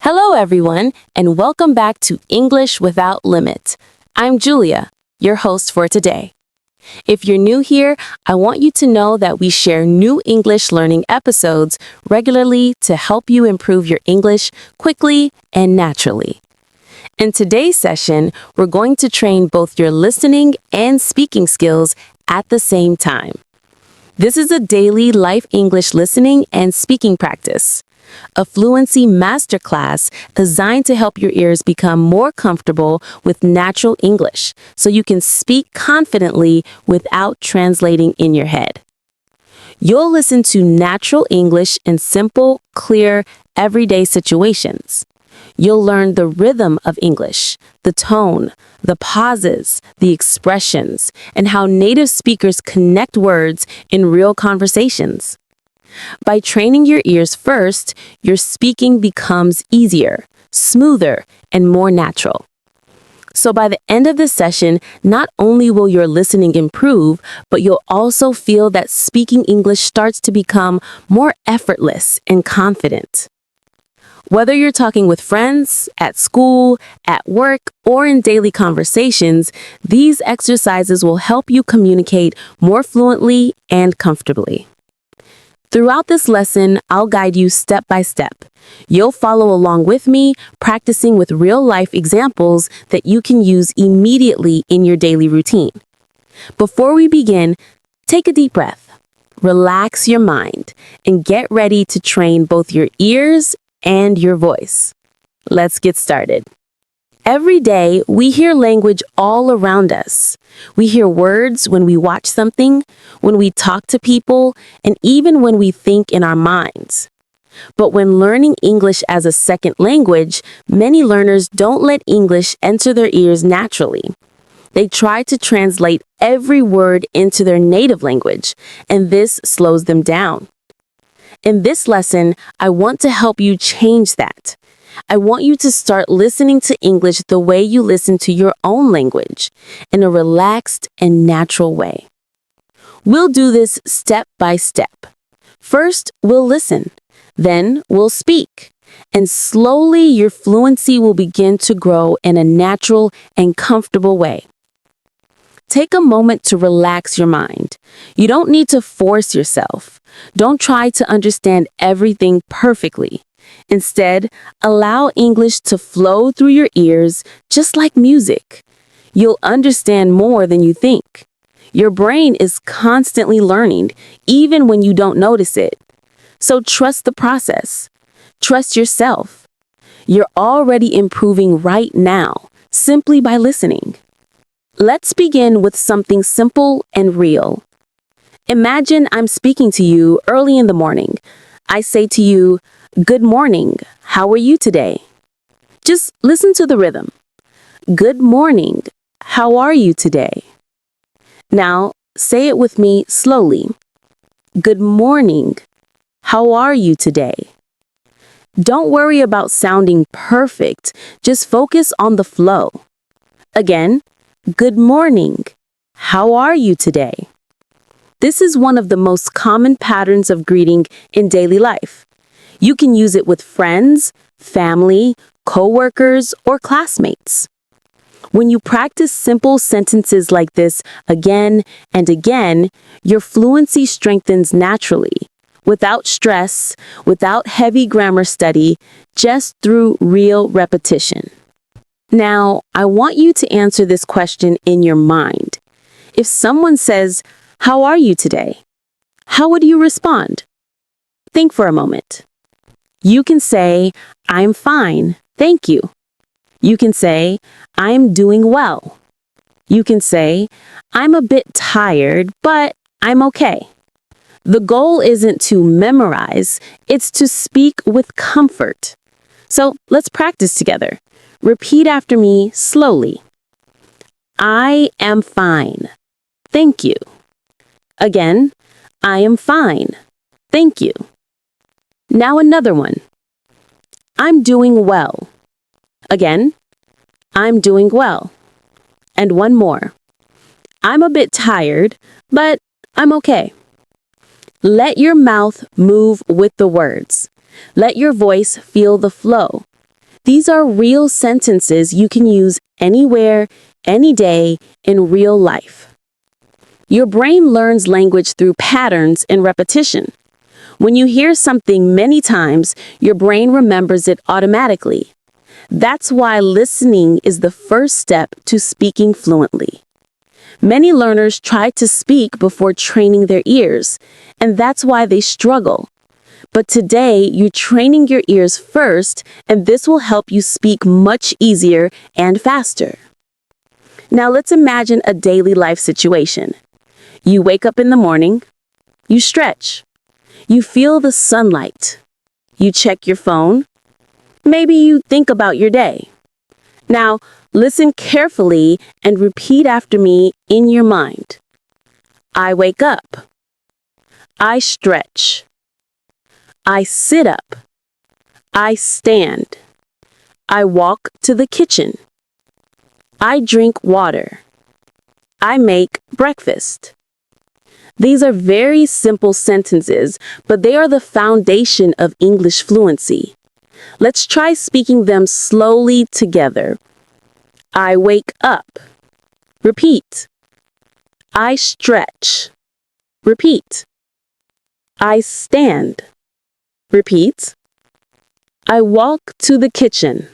Hello, everyone, and welcome back to English Without Limit. I'm Julia, your host for today. If you're new here, I want you to know that we share new English learning episodes regularly to help you improve your English quickly and naturally. In today's session, we're going to train both your listening and speaking skills at the same time. This is a daily life English listening and speaking practice, a fluency masterclass designed to help your ears become more comfortable with natural English so you can speak confidently without translating in your head. You'll listen to natural English in simple, clear, everyday situations. You'll learn the rhythm of English, the tone, the pauses, the expressions, and how native speakers connect words in real conversations. By training your ears first, your speaking becomes easier, smoother, and more natural. So by the end of this session, not only will your listening improve, but you'll also feel that speaking English starts to become more effortless and confident. Whether you're talking with friends, at school, at work, or in daily conversations, these exercises will help you communicate more fluently and comfortably. Throughout this lesson, I'll guide you step by step. You'll follow along with me, practicing with real-life examples that you can use immediately in your daily routine. Before we begin, take a deep breath, relax your mind, and get ready to train both your ears and your voice. Let's get started. Every day, we hear language all around us. We hear words when we watch something, when we talk to people, and even when we think in our minds. But when learning English as a second language, many learners don't let English enter their ears naturally. They try to translate every word into their native language, and this slows them down. In this lesson, I want to help you change that. I want you to start listening to English the way you listen to your own language, in a relaxed and natural way. We'll do this step by step. First, we'll listen. Then, we'll speak. And slowly, your fluency will begin to grow in a natural and comfortable way. Take a moment to relax your mind. You don't need to force yourself. Don't try to understand everything perfectly. Instead, allow English to flow through your ears just like music. You'll understand more than you think. Your brain is constantly learning, even when you don't notice it. So trust the process. Trust yourself. You're already improving right now, simply by listening. Let's begin with something simple and real. Imagine I'm speaking to you early in the morning. I say to you, "Good morning. How are you today?" Just listen to the rhythm. Good morning. How are you today? Now, say it with me slowly. Good morning. How are you today? Don't worry about sounding perfect. Just focus on the flow. Again, good morning. How are you today? This is one of the most common patterns of greeting in daily life. You can use it with friends, family, coworkers, or classmates. When you practice simple sentences like this again and again, your fluency strengthens naturally, without stress, without heavy grammar study, just through real repetition. Now, I want you to answer this question in your mind. If someone says, "How are you today?" how would you respond? Think for a moment. You can say, "I'm fine, thank you." You can say, "I'm doing well." You can say, "I'm a bit tired, but I'm okay." The goal isn't to memorize, it's to speak with comfort. So let's practice together. Repeat after me slowly. I am fine. Thank you. Again, I am fine. Thank you. Now another one. I'm doing well. Again, I'm doing well. And one more. I'm a bit tired, but I'm okay. Let your mouth move with the words. Let your voice feel the flow. These are real sentences you can use anywhere, any day, in real life. Your brain learns language through patterns and repetition. When you hear something many times, your brain remembers it automatically. That's why listening is the first step to speaking fluently. Many learners try to speak before training their ears, and that's why they struggle. But today, you're training your ears first, and this will help you speak much easier and faster. Now let's imagine a daily life situation. You wake up in the morning, you stretch, you feel the sunlight, you check your phone, maybe you think about your day. Now, listen carefully and repeat after me in your mind. I wake up. I stretch. I sit up. I stand. I walk to the kitchen. I drink water. I make breakfast. These are very simple sentences, but they are the foundation of English fluency. Let's try speaking them slowly together. I wake up. Repeat. I stretch. Repeat. I stand. Repeat. I walk to the kitchen.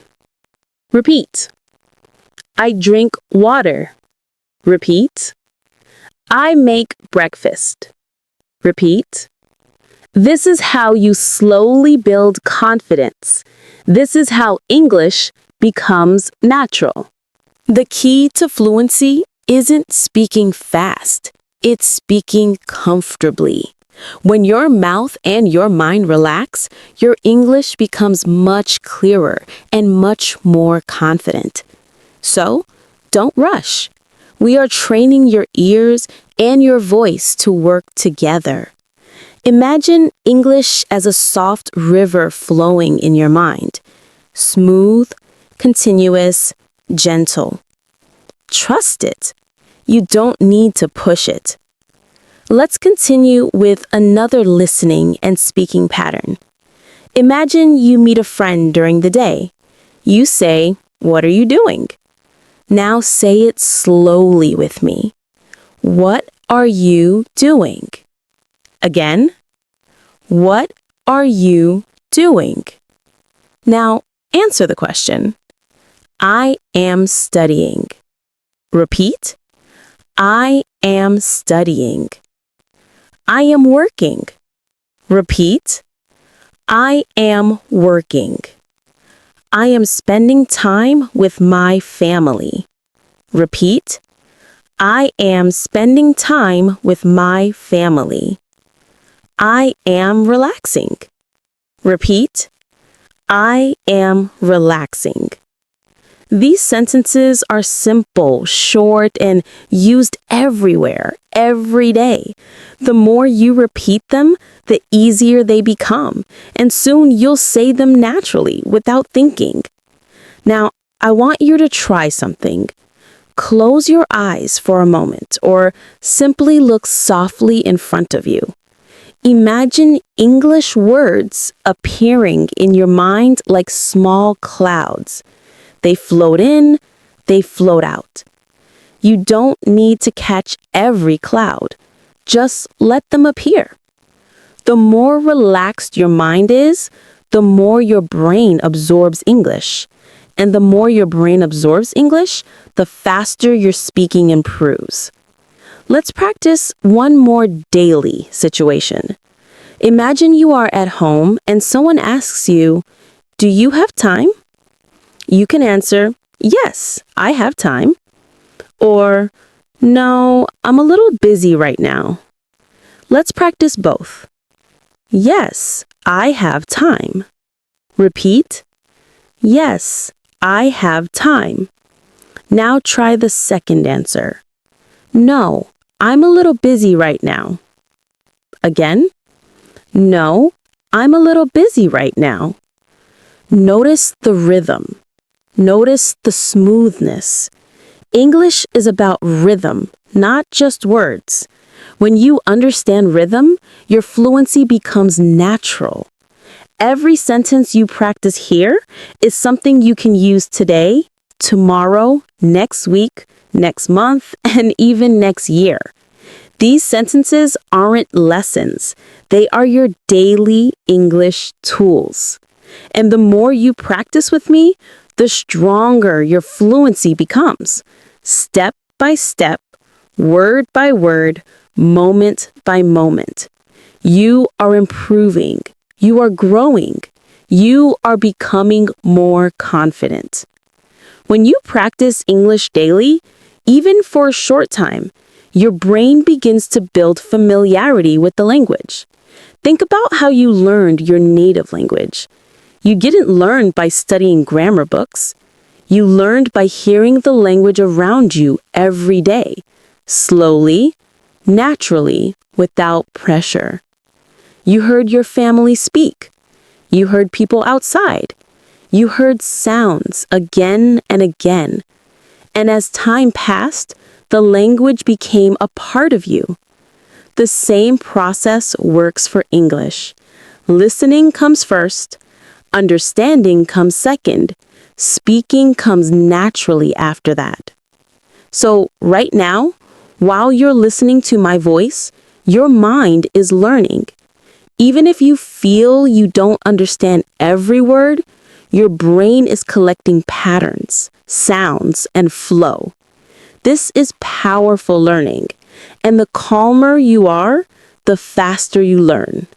Repeat. I drink water. Repeat. I make breakfast. Repeat. This is how you slowly build confidence. This is how English becomes natural. The key to fluency isn't speaking fast. It's speaking comfortably. When your mouth and your mind relax, your English becomes much clearer and much more confident. So, don't rush. We are training your ears and your voice to work together. Imagine English as a soft river flowing in your mind. Smooth, continuous, gentle. Trust it. You don't need to push it. Let's continue with another listening and speaking pattern. Imagine you meet a friend during the day. You say, "What are you doing?" Now say it slowly with me. What are you doing? Again. What are you doing? Now answer the question. I am studying. Repeat. I am studying. I am working. Repeat. I am working. I am spending time with my family. Repeat. I am spending time with my family. I am relaxing. Repeat. I am relaxing. These sentences are simple, short, and used everywhere, every day. The more you repeat them, the easier they become, and soon you'll say them naturally without thinking. Now, I want you to try something. Close your eyes for a moment, or simply look softly in front of you. Imagine English words appearing in your mind like small clouds. They float in, they float out. You don't need to catch every cloud. Just let them appear. The more relaxed your mind is, the more your brain absorbs English. And the more your brain absorbs English, the faster your speaking improves. Let's practice one more daily situation. Imagine you are at home and someone asks you, "Do you have time?" You can answer, "Yes, I have time." Or, "No, I'm a little busy right now." Let's practice both. Yes, I have time. Repeat. Yes, I have time. Now try the second answer. No, I'm a little busy right now. Again. No, I'm a little busy right now. Notice the rhythm. Notice the smoothness. English is about rhythm, not just words. When you understand rhythm, your fluency becomes natural. Every sentence you practice here is something you can use today, tomorrow, next week, next month, and even next year. These sentences aren't lessons. They are your daily English tools. And the more you practice with me, the stronger your fluency becomes. Step by step, word by word, moment by moment. You are improving. You are growing. You are becoming more confident. When you practice English daily, even for a short time, your brain begins to build familiarity with the language. Think about how you learned your native language. You didn't learn by studying grammar books. You learned by hearing the language around you every day, slowly, naturally, without pressure. You heard your family speak. You heard people outside. You heard sounds again and again. And as time passed, the language became a part of you. The same process works for English. Listening comes first, understanding comes second, speaking comes naturally after that. So right now, while you're listening to my voice, your mind is learning. Even if you feel you don't understand every word, your brain is collecting patterns, sounds, and flow. This is powerful learning, and the calmer you are, the faster you learn.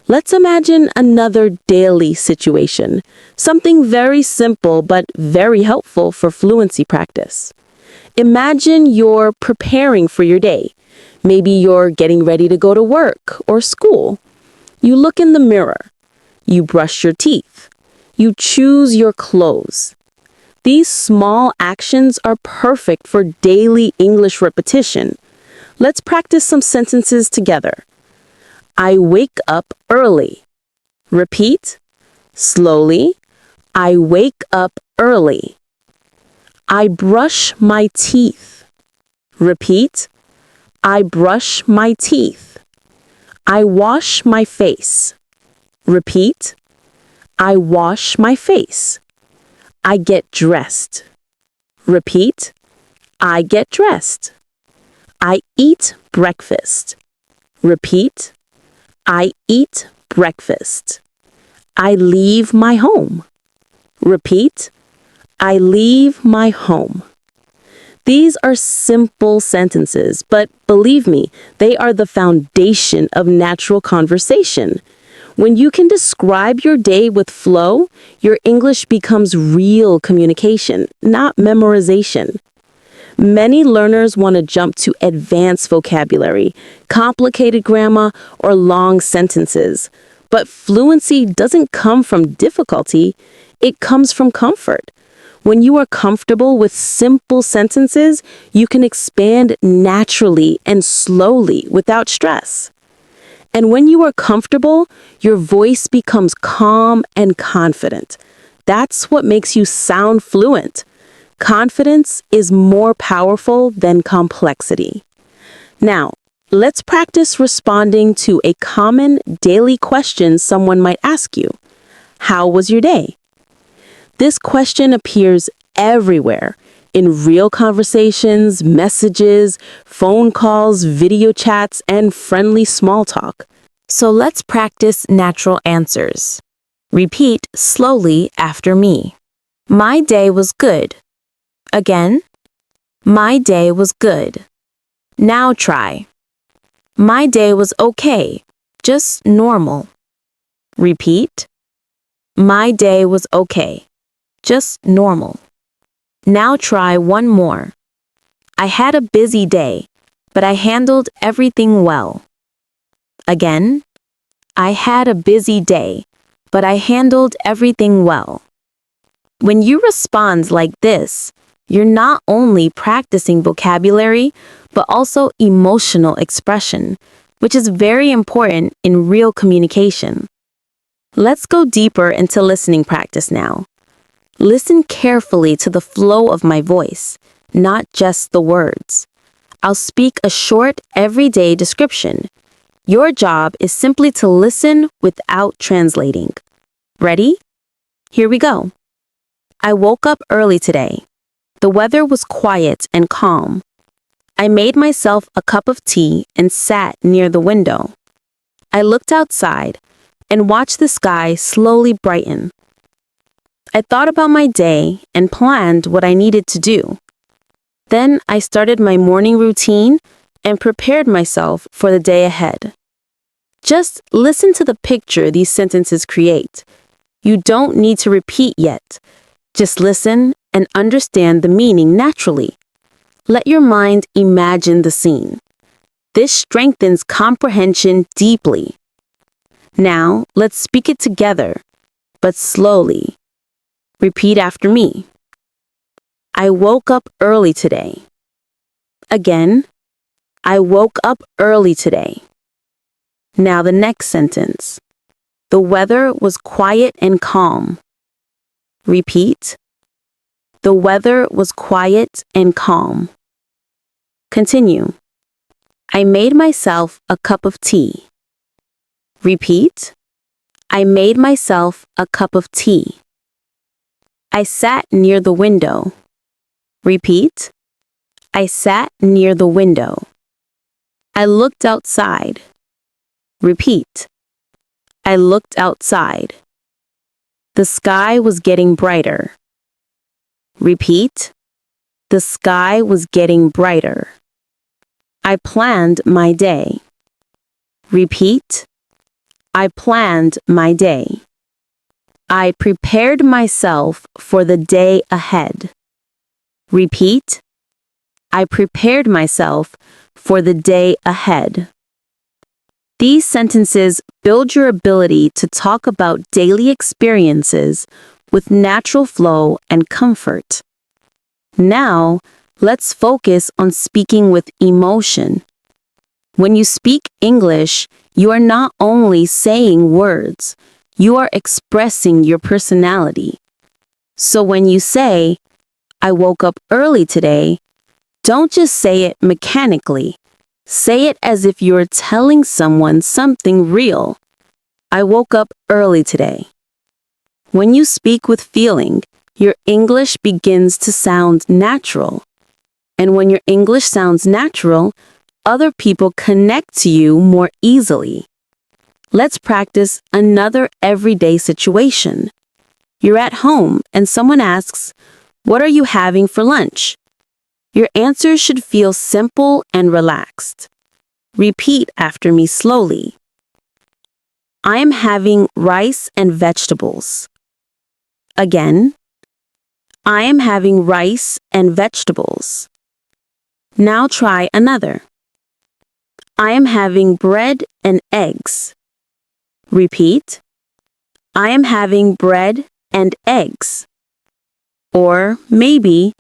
Let's imagine another daily situation, something very simple but very helpful for fluency practice. Imagine you're preparing for your day. Maybe you're getting ready to go to work or school. You look in the mirror. You brush your teeth. You choose your clothes. These small actions are perfect for daily English repetition. Let's practice some sentences together. I wake up early. Repeat. Slowly. I wake up early. I brush my teeth. Repeat. I brush my teeth. I wash my face. Repeat. I wash my face. I get dressed. Repeat. I get dressed. I eat breakfast. Repeat. I eat breakfast. I leave my home. Repeat. I leave my home. These are simple sentences, but believe me, they are the foundation of natural conversation. When you can describe your day with flow, your English becomes real communication, not memorization. Many learners want to jump to advanced vocabulary, complicated grammar, or long sentences. But fluency doesn't come from difficulty, it comes from comfort. When you are comfortable with simple sentences, you can expand naturally and slowly without stress. And when you are comfortable, your voice becomes calm and confident. That's what makes you sound fluent. Confidence is more powerful than complexity. Now, let's practice responding to a common daily question someone might ask you. How was your day? This question appears everywhere, in real conversations, messages, phone calls, video chats, and friendly small talk. So let's practice natural answers. Repeat slowly after me. My day was good. Again. My day was good. Now try. My day was okay, just normal. Repeat. My day was okay, just normal. Now try one more. I had a busy day, but I handled everything well. Again. I had a busy day, but I handled everything well. When you respond like this, you're not only practicing vocabulary, but also emotional expression, which is very important in real communication. Let's go deeper into listening practice now. Listen carefully to the flow of my voice, not just the words. I'll speak a short, everyday description. Your job is simply to listen without translating. Ready? Here we go. I woke up early today. The weather was quiet and calm. I made myself a cup of tea and sat near the window. I looked outside and watched the sky slowly brighten. I thought about my day and planned what I needed to do. Then I started my morning routine and prepared myself for the day ahead. Just listen to the picture these sentences create. You don't need to repeat yet. Just listen and understand the meaning naturally. Let your mind imagine the scene. This strengthens comprehension deeply. Now, let's speak it together, but slowly. Repeat after me. I woke up early today. Again, I woke up early today. Now the next sentence. The weather was quiet and calm. Repeat. The weather was quiet and calm. Continue. I made myself a cup of tea. Repeat. I made myself a cup of tea. I sat near the window. Repeat. I sat near the window. I looked outside. Repeat. I looked outside. The sky was getting brighter. Repeat. The sky was getting brighter. I planned my day. Repeat. I planned my day. I prepared myself for the day ahead. Repeat. I prepared myself for the day ahead. These sentences build your ability to talk about daily experiences with natural flow and comfort. Now, let's focus on speaking with emotion. When you speak English, you are not only saying words, you are expressing your personality. So when you say, I woke up early today, don't just say it mechanically. Say it as if you're telling someone something real. I woke up early today. When you speak with feeling, your English begins to sound natural. And when your English sounds natural, other people connect to you more easily. Let's practice another everyday situation. You're at home and someone asks, "What are you having for lunch?" Your answer should feel simple and relaxed. Repeat after me slowly. I am having rice and vegetables. Again, I am having rice and vegetables. Now try another. I am having bread and eggs. Repeat. I am having bread and eggs. Or maybe,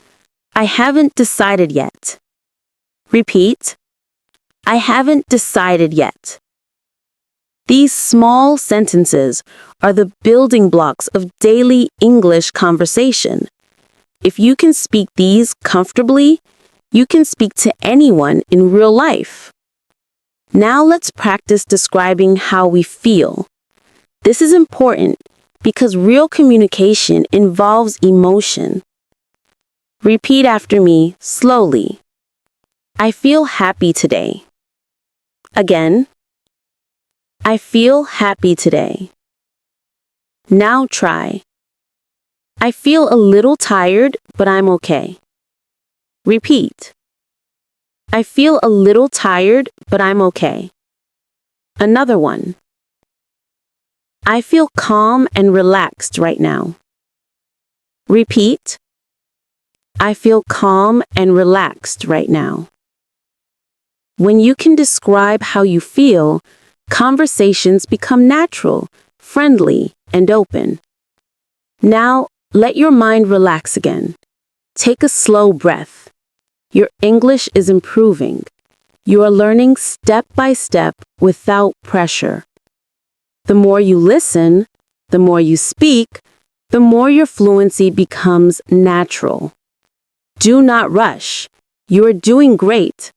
I haven't decided yet. Repeat. I haven't decided yet. These small sentences are the building blocks of daily English conversation. If you can speak these comfortably, you can speak to anyone in real life. Now let's practice describing how we feel. This is important because real communication involves emotion. Repeat after me slowly. I feel happy today. Again. I feel happy today. Now try. I feel a little tired, but I'm okay. Repeat. I feel a little tired, but I'm okay. Another one. I feel calm and relaxed right now. Repeat. I feel calm and relaxed right now. When you can describe how you feel, conversations become natural, friendly, and open. Now, let your mind relax again. Take a slow breath. Your English is improving. You are learning step by step without pressure. The more you listen, the more you speak, the more your fluency becomes natural. Do not rush. You are doing great.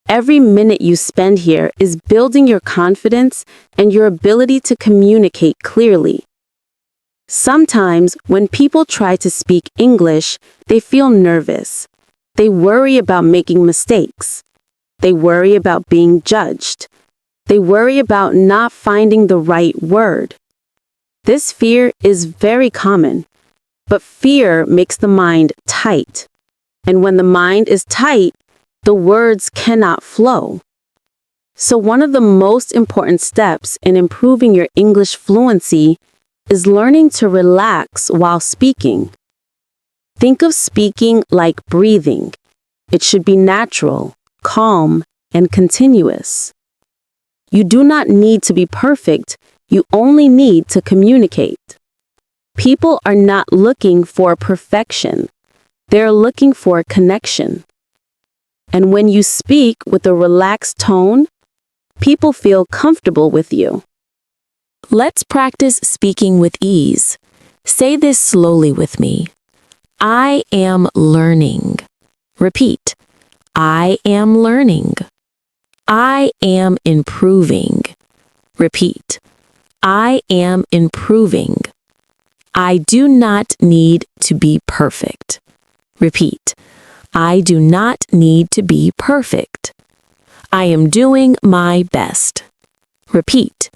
Every minute you spend here is building your confidence and your ability to communicate clearly. Sometimes, when people try to speak English, they feel nervous. They worry about making mistakes. They worry about being judged. They worry about not finding the right word. This fear is very common, but fear makes the mind tight. And when the mind is tight, the words cannot flow. So one of the most important steps in improving your English fluency is learning to relax while speaking. Think of speaking like breathing. It should be natural, calm, and continuous. You do not need to be perfect, you only need to communicate. People are not looking for perfection. They're looking for connection. And when you speak with a relaxed tone, people feel comfortable with you. Let's practice speaking with ease. Say this slowly with me. I am learning. Repeat. I am learning. I am improving. Repeat. I am improving. I do not need to be perfect. Repeat. I do not need to be perfect. I am doing my best. Repeat.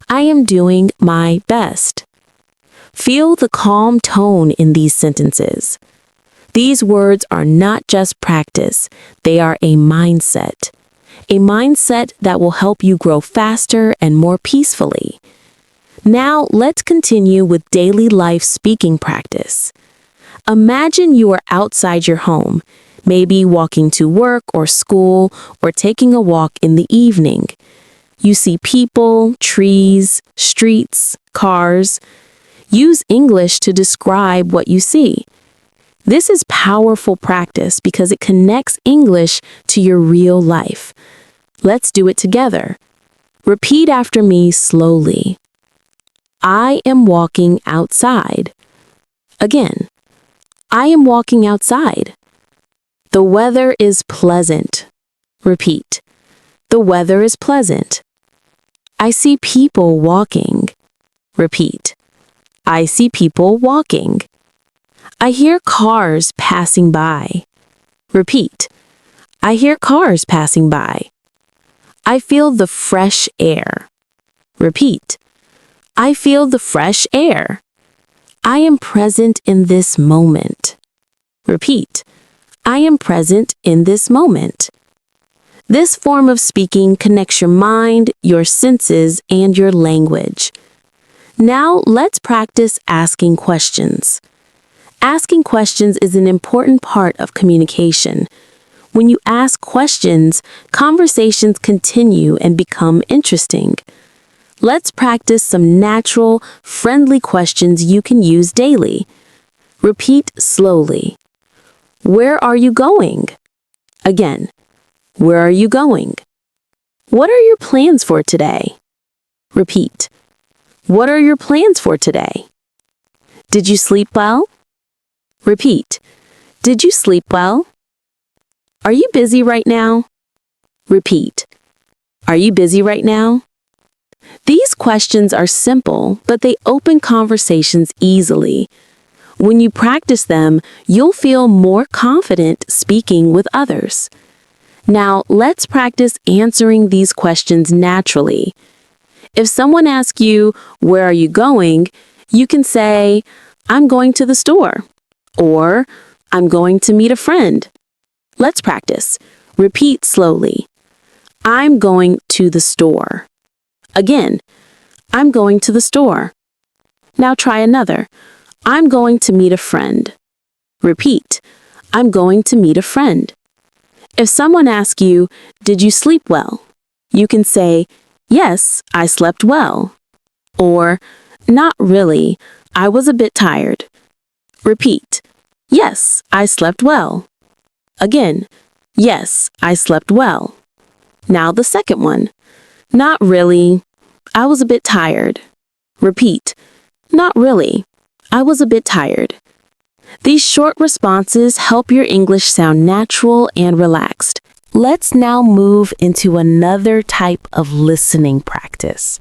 I am doing my best. Feel the calm tone in these sentences. These words are not just practice, they are a mindset. A mindset that will help you grow faster and more peacefully. Now, let's continue with daily life speaking practice. Imagine you are outside your home, maybe walking to work or school or taking a walk in the evening. You see people, trees, streets, cars. Use English to describe what you see. This is powerful practice because it connects English to your real life. Let's do it together. Repeat after me slowly. I am walking outside. Again. I am walking outside. The weather is pleasant. Repeat. The weather is pleasant. I see people walking. Repeat. I see people walking. I hear cars passing by. Repeat. I hear cars passing by. I feel the fresh air. Repeat. I feel the fresh air. I am present in this moment. Repeat. I am present in this moment. This form of speaking connects your mind, your senses, and your language. Now let's practice asking questions. Asking questions is an important part of communication. When you ask questions, conversations continue and become interesting. Let's practice some natural, friendly questions you can use daily. Repeat slowly. Where are you going? Again, where are you going? What are your plans for today? Repeat. What are your plans for today? Did you sleep well? Repeat. Did you sleep well? Are you busy right now? Repeat. Are you busy right now? These questions are simple, but they open conversations easily. When you practice them, you'll feel more confident speaking with others. Now, let's practice answering these questions naturally. If someone asks you, where are you going? You can say, I'm going to the store. Or, I'm going to meet a friend. Let's practice. Repeat slowly. I'm going to the store. Again, I'm going to the store. Now try another. I'm going to meet a friend. Repeat. I'm going to meet a friend. If someone asks you, did you sleep well? You can say, yes, I slept well. Or, not really, I was a bit tired. Repeat. Yes, I slept well. Again, yes, I slept well. Now the second one. Not really, I was a bit tired. Repeat. Not really, I was a bit tired. These short responses help your English sound natural and relaxed, Let's now move into another type of listening practice.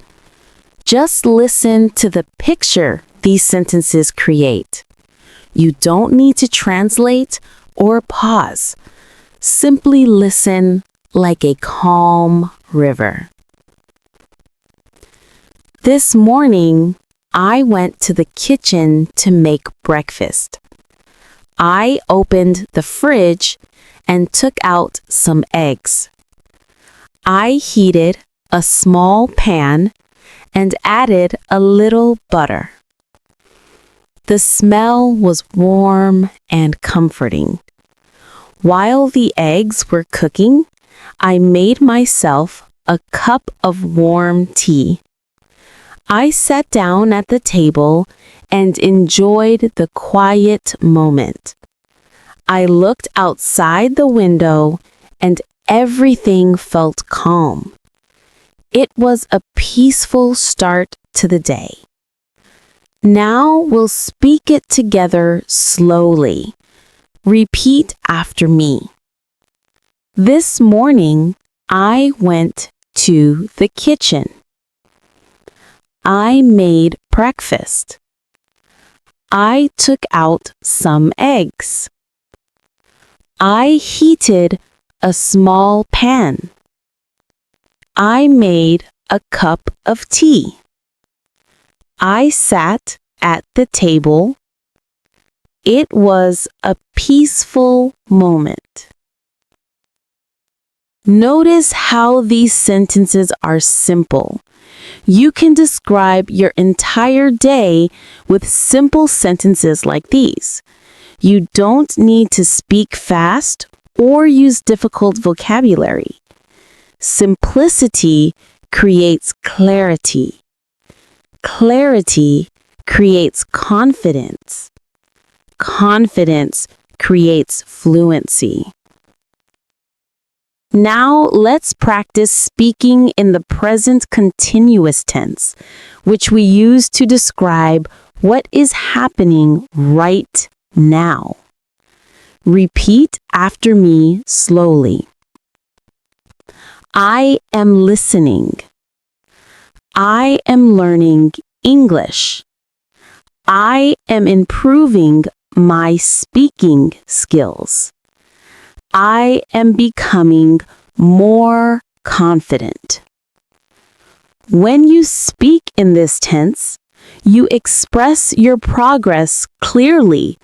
Just listen to the picture these sentences create. You don't need to translate or pause. Simply listen like a calm river. This morning, I went to the kitchen to make breakfast. I opened the fridge and took out some eggs. I heated a small pan and added a little butter. The smell was warm and comforting. While the eggs were cooking, I made myself a cup of warm tea. I sat down at the table and enjoyed the quiet moment. I looked outside the window and everything felt calm. It was a peaceful start to the day. Now we'll speak it together slowly. Repeat after me. This morning, I went to the kitchen. I made breakfast. I took out some eggs. I heated a small pan. I made a cup of tea. I sat at the table. It was a peaceful moment. Notice how these sentences are simple. You can describe your entire day with simple sentences like these. You don't need to speak fast or use difficult vocabulary. Simplicity creates clarity. Clarity creates confidence. Confidence creates fluency. Now let's practice speaking in the present continuous tense, which we use to describe what is happening right now. Repeat after me slowly. I am listening. I am learning English. I am improving my speaking skills. I am becoming more confident. When you speak in this tense, you express your progress clearly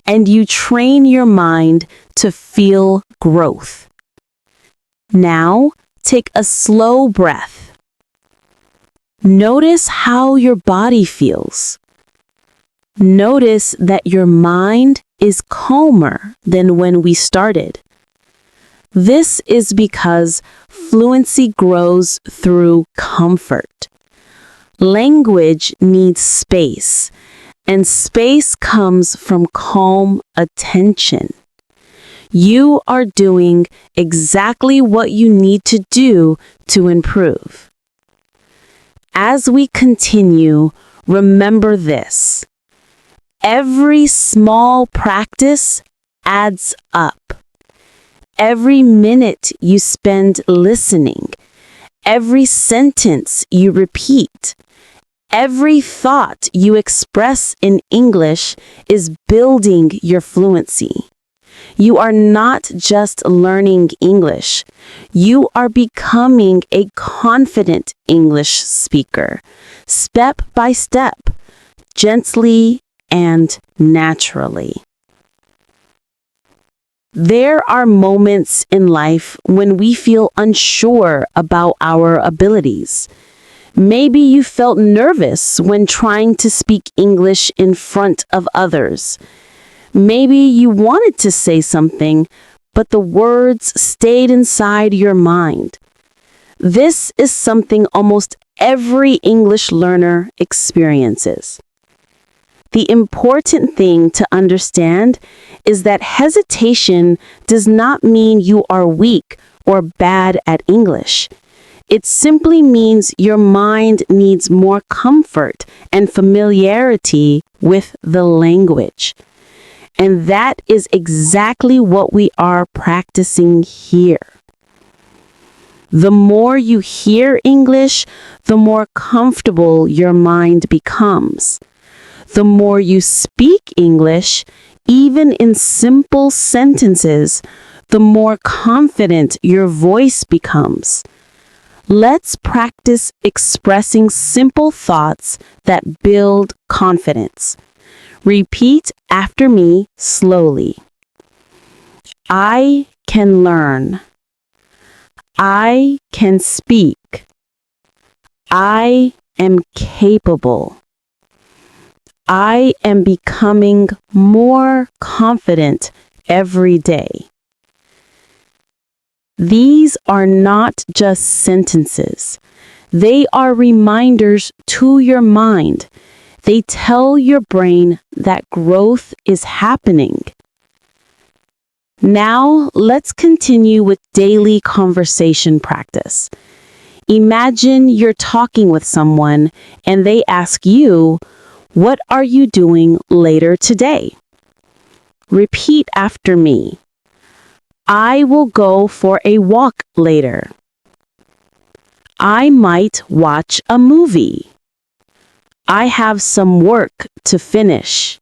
and you train your mind to feel growth. Now, take a slow breath. Notice how your body feels. Notice that your mind is calmer than when we started. This is because fluency grows through comfort. Language needs space, and space comes from calm attention. You are doing exactly what you need to do to improve. As we continue, remember this. Every small practice adds up. Every minute you spend listening, every sentence you repeat, every thought you express in English is building your fluency. You are not just learning English. You are becoming a confident English speaker, step by step, gently and naturally. There are moments in life when we feel unsure about our abilities. Maybe you felt nervous when trying to speak English in front of others. Maybe you wanted to say something, but the words stayed inside your mind. This is something almost every English learner experiences. The important thing to understand is that hesitation does not mean you are weak or bad at English. It simply means your mind needs more comfort and familiarity with the language. And that is exactly what we are practicing here. The more you hear English, the more comfortable your mind becomes. The more you speak English, even in simple sentences, the more confident your voice becomes. Let's practice expressing simple thoughts that build confidence. Repeat after me slowly. I can learn. I can speak. I am capable. I am becoming more confident every day. These are not just sentences. They are reminders to your mind. They tell your brain that growth is happening. Now, let's continue with daily conversation practice. Imagine you're talking with someone and they ask you, "What are you doing later today?" Repeat after me. I will go for a walk later. I might watch a movie. I have some work to finish.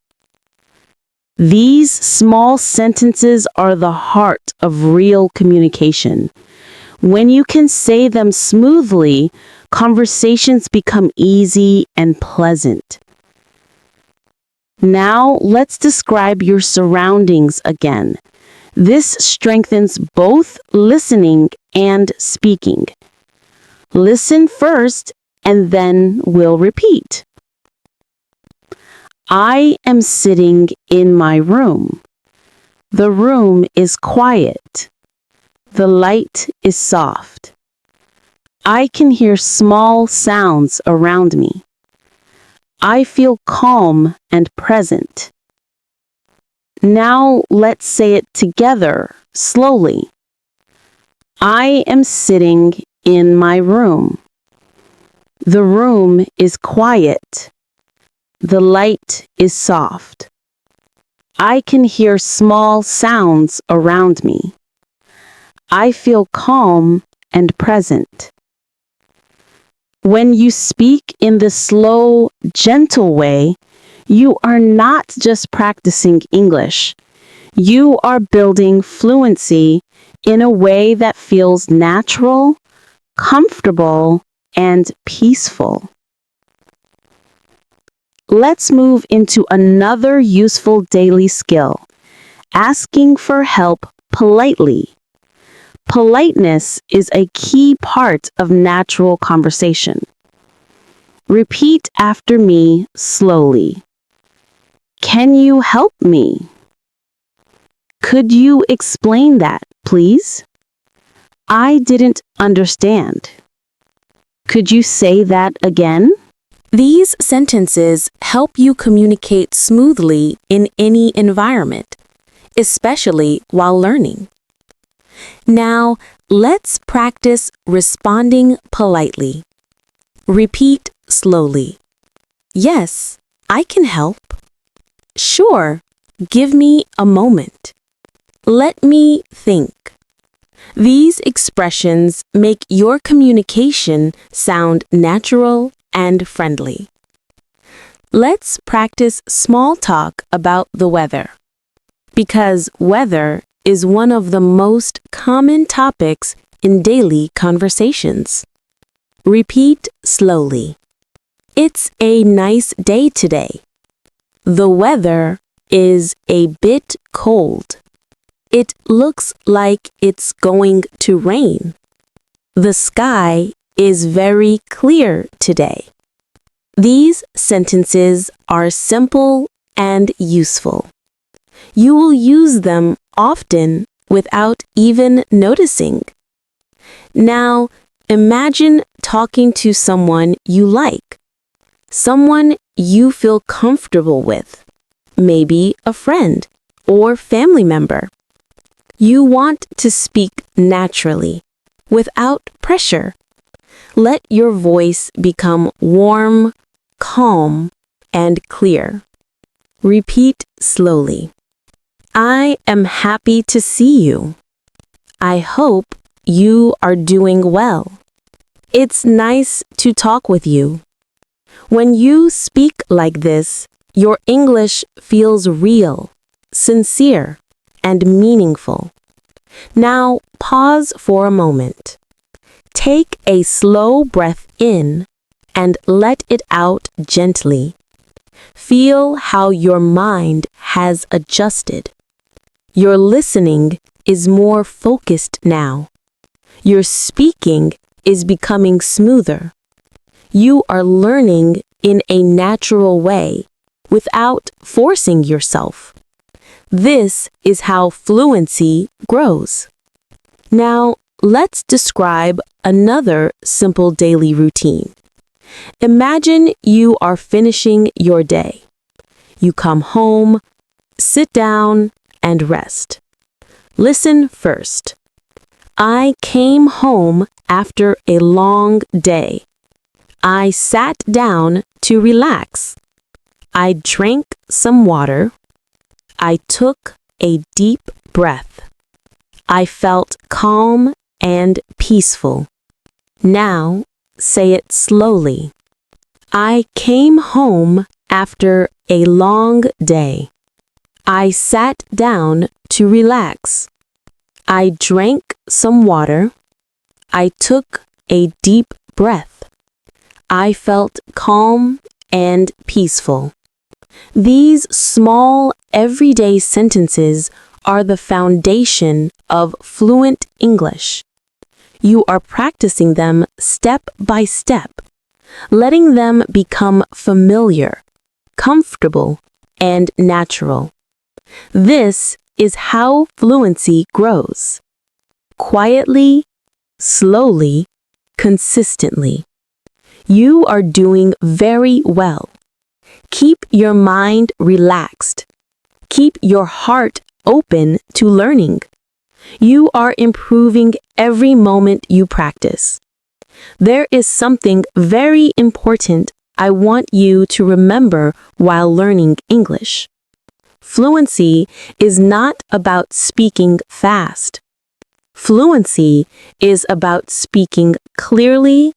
These small sentences are the heart of real communication. When you can say them smoothly, conversations become easy and pleasant. Now, let's describe your surroundings again. This strengthens both listening and speaking. Listen first, and then we'll repeat. I am sitting in my room. The room is quiet. The light is soft. I can hear small sounds around me. I feel calm and present. Now let's say it together, slowly. I am sitting in my room. The room is quiet. The light is soft. I can hear small sounds around me. I feel calm and present. When you speak in the slow, gentle way, you are not just practicing English. You are building fluency in a way that feels natural, comfortable, and peaceful. Let's move into another useful daily skill, asking for help politely. Politeness is a key part of natural conversation. Repeat after me slowly. Can you help me? Could you explain that, please? I didn't understand. Could you say that again? These sentences help you communicate smoothly in any environment, especially while learning. Now, let's practice responding politely. Repeat slowly. Yes, I can help. Sure, give me a moment. Let me think. These expressions make your communication sound natural and friendly. Let's practice small talk about the weather, because weather is one of the most common topics in daily conversations. Repeat slowly. It's a nice day today. The weather is a bit cold. It looks like it's going to rain. The sky is very clear today. These sentences are simple and useful. You will use them often without even noticing. Now, imagine talking to someone you like, someone you feel comfortable with, maybe a friend or family member. You want to speak naturally, without pressure. Let your voice become warm, calm, and clear. Repeat slowly. I am happy to see you. I hope you are doing well. It's nice to talk with you. When you speak like this, your English feels real, sincere, and meaningful. Now, pause for a moment. Take a slow breath in and let it out gently. Feel how your mind has adjusted. Your listening is more focused now. Your speaking is becoming smoother. You are learning in a natural way without forcing yourself. This is how fluency grows. Now, let's describe another simple daily routine. Imagine you are finishing your day. You come home, sit down, and rest. Listen first. I came home after a long day. I sat down to relax. I drank some water. I took a deep breath. I felt calm and peaceful. Now, say it slowly. I came home after a long day. I sat down to relax. I drank some water. I took a deep breath. I felt calm and peaceful. These small, everyday sentences are the foundation of fluent English. You are practicing them step by step, letting them become familiar, comfortable, and natural. This is how fluency grows. Quietly, slowly, consistently. You are doing very well. Keep your mind relaxed. Keep your heart open to learning. You are improving every moment you practice. There is something very important I want you to remember while learning English. Fluency is not about speaking fast. Fluency is about speaking clearly,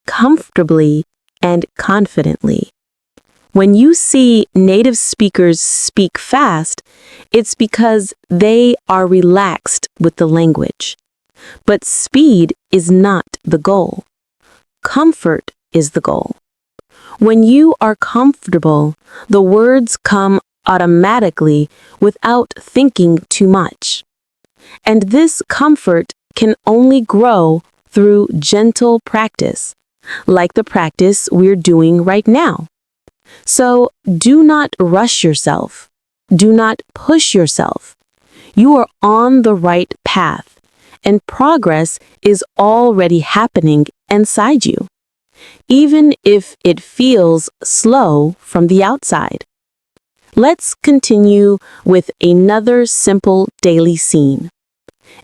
comfortably, and confidently. When you see native speakers speak fast, it's because they are relaxed with the language. But speed is not the goal. Comfort is the goal. When you are comfortable, the words come automatically without thinking too much. And this comfort can only grow through gentle practice, like the practice we're doing right now. So do not rush yourself. Do not push yourself. You are on the right path, and progress is already happening inside you, even if it feels slow from the outside. Let's continue with another simple daily scene.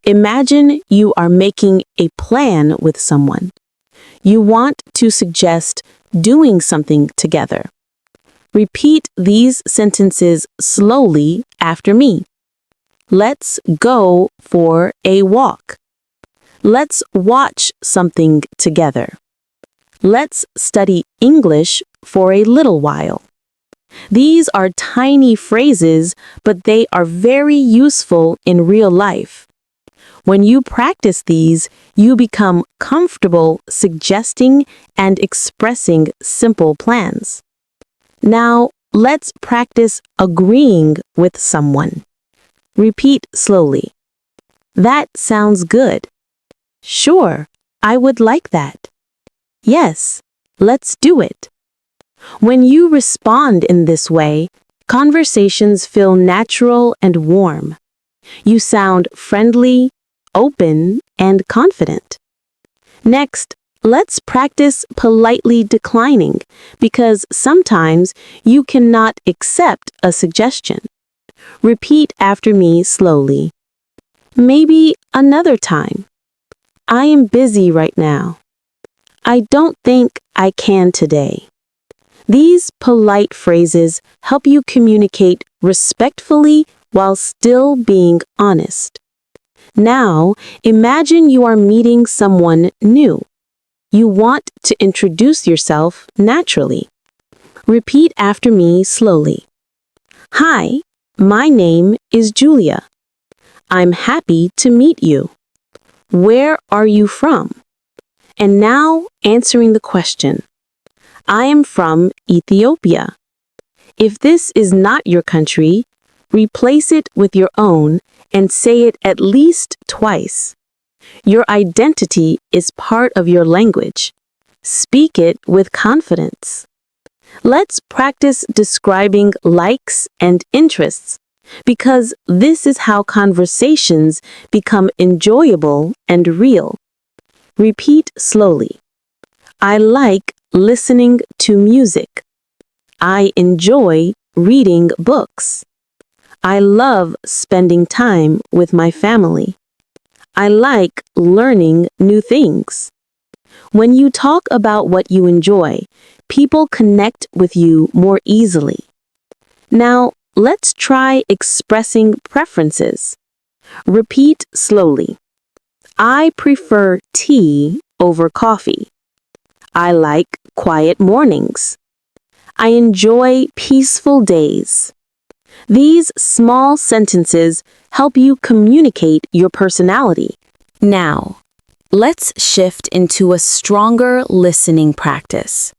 Imagine you are making a plan with someone. You want to suggest doing something together. Repeat these sentences slowly after me. Let's go for a walk. Let's watch something together. Let's study English for a little while. These are tiny phrases, but they are very useful in real life. When you practice these, you become comfortable suggesting and expressing simple plans. Now, let's practice agreeing with someone. Repeat slowly. That sounds good. Sure, I would like that. Yes, let's do it. When you respond in this way, conversations feel natural and warm. You sound friendly, open, and confident. Next, let's practice politely declining, because sometimes you cannot accept a suggestion. Repeat after me slowly. Maybe another time. I am busy right now. I don't think I can today. These polite phrases help you communicate respectfully while still being honest. Now, imagine you are meeting someone new. You want to introduce yourself naturally. Repeat after me slowly. Hi, my name is Julia. I'm happy to meet you. Where are you from? And now answering the question. I am from Ethiopia. If this is not your country, replace it with your own and say it at least twice. Your identity is part of your language. Speak it with confidence. Let's practice describing likes and interests, because this is how conversations become enjoyable and real. Repeat slowly. I like listening to music. I enjoy reading books. I love spending time with my family. I like learning new things. When you talk about what you enjoy, people connect with you more easily. Now, let's try expressing preferences. Repeat slowly. I prefer tea over coffee. I like quiet mornings. I enjoy peaceful days. These small sentences help you communicate your personality. Now, let's shift into a stronger listening practice.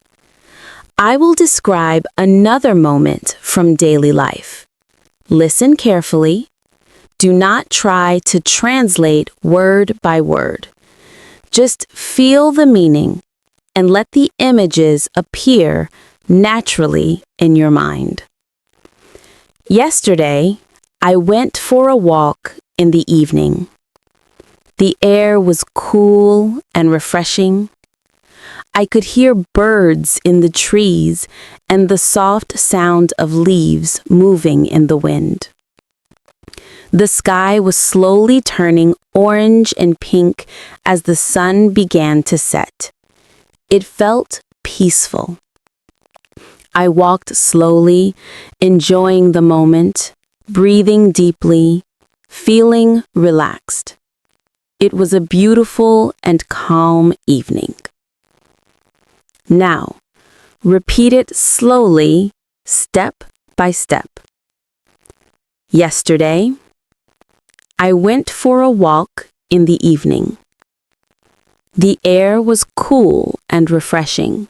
I will describe another moment from daily life. Listen carefully. Do not try to translate word by word. Just feel the meaning and let the images appear naturally in your mind. Yesterday, I went for a walk in the evening. The air was cool and refreshing. I could hear birds in the trees and the soft sound of leaves moving in the wind. The sky was slowly turning orange and pink as the sun began to set. It felt peaceful. I walked slowly, enjoying the moment, breathing deeply, feeling relaxed. It was a beautiful and calm evening. Now, repeat it slowly, step by step. Yesterday, I went for a walk in the evening. The air was cool and refreshing.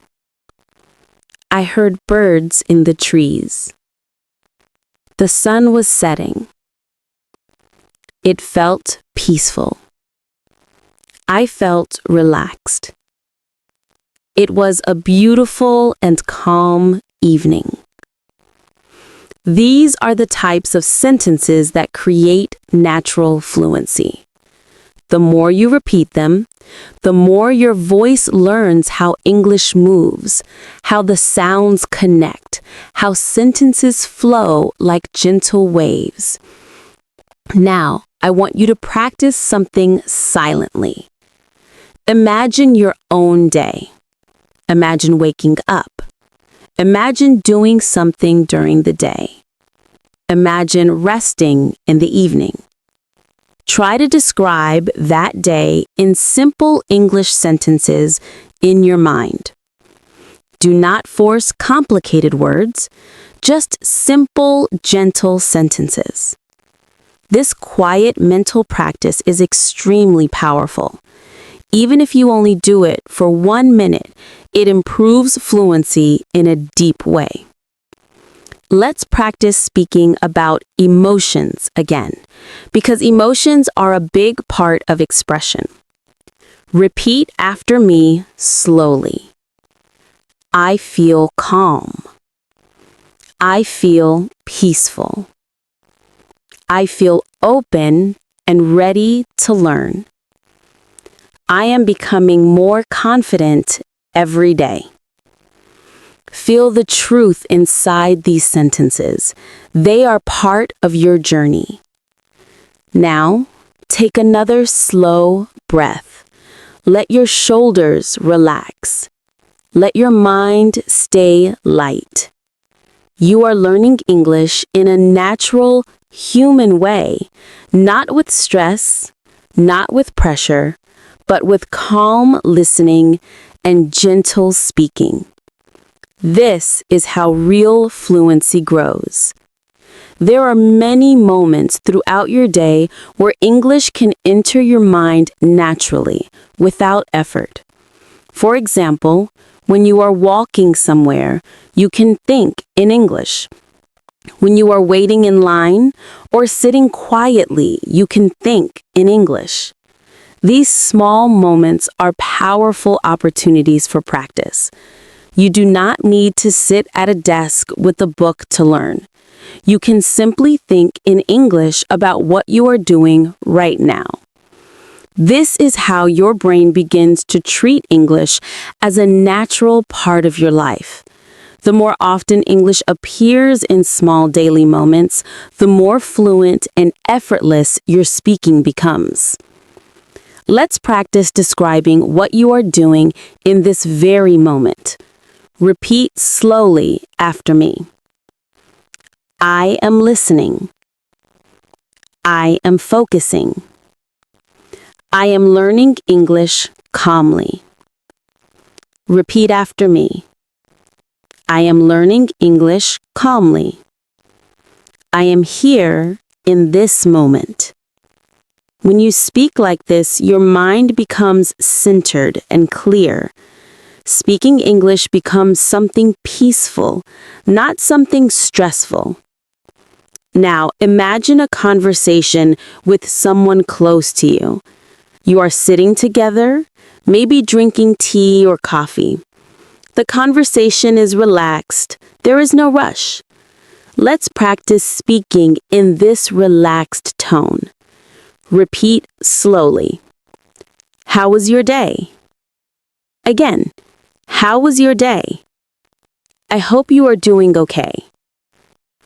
I heard birds in the trees. The sun was setting. It felt peaceful. I felt relaxed. It was a beautiful and calm evening. These are the types of sentences that create natural fluency. The more you repeat them, the more your voice learns how English moves, how the sounds connect, how sentences flow like gentle waves. Now, I want you to practice something silently. Imagine your own day. Imagine waking up. Imagine doing something during the day. Imagine resting in the evening. Try to describe that day in simple English sentences in your mind. Do not force complicated words, just simple, gentle sentences. This quiet mental practice is extremely powerful. Even if you only do it for 1 minute, it improves fluency in a deep way. Let's practice speaking about emotions again, because emotions are a big part of expression. Repeat after me slowly. I feel calm. I feel peaceful. I feel open and ready to learn. I am becoming more confident every day. Feel the truth inside these sentences. They are part of your journey. Now, take another slow breath. Let your shoulders relax. Let your mind stay light. You are learning English in a natural, human way, not with stress, not with pressure, but with calm listening and gentle speaking. This is how real fluency grows. There are many moments throughout your day where English can enter your mind naturally, without effort. For example, when you are walking somewhere, you can think in English. When you are waiting in line or sitting quietly, you can think in English. These small moments are powerful opportunities for practice. You do not need to sit at a desk with a book to learn. You can simply think in English about what you are doing right now. This is how your brain begins to treat English as a natural part of your life. The more often English appears in small daily moments, the more fluent and effortless your speaking becomes. Let's practice describing what you are doing in this very moment. Repeat slowly after me. I am listening. I am focusing. I am learning English calmly. Repeat after me. I am learning English calmly. I am here in this moment. When you speak like this, your mind becomes centered and clear. Speaking English becomes something peaceful, not something stressful. Now, imagine a conversation with someone close to you. You are sitting together, maybe drinking tea or coffee. The conversation is relaxed. There is no rush. Let's practice speaking in this relaxed tone. Repeat slowly. How was your day? Again, how was your day? I hope you are doing okay.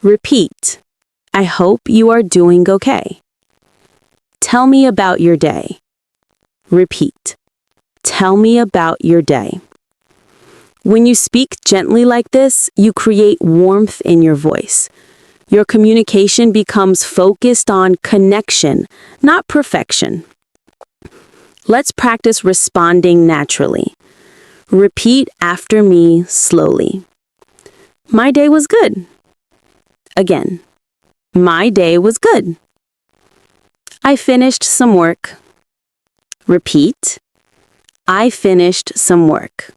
Repeat. I hope you are doing okay. Tell me about your day. Repeat. Tell me about your day. When you speak gently like this, you create warmth in your voice. Your communication becomes focused on connection, not perfection. Let's practice responding naturally. Repeat after me slowly. My day was good. Again. My day was good. I finished some work. Repeat. I finished some work.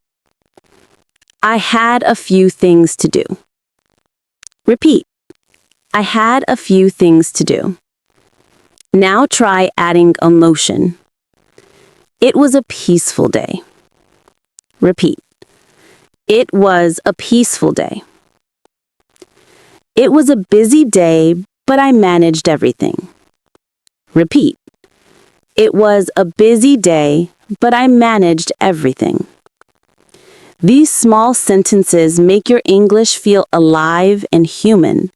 I had a few things to do. Repeat. I had a few things to do. Now try adding emotion. It was a peaceful day. Repeat. It was a peaceful day. It was a busy day, but I managed everything. Repeat. It was a busy day, but I managed everything. These small sentences make your English feel alive and human.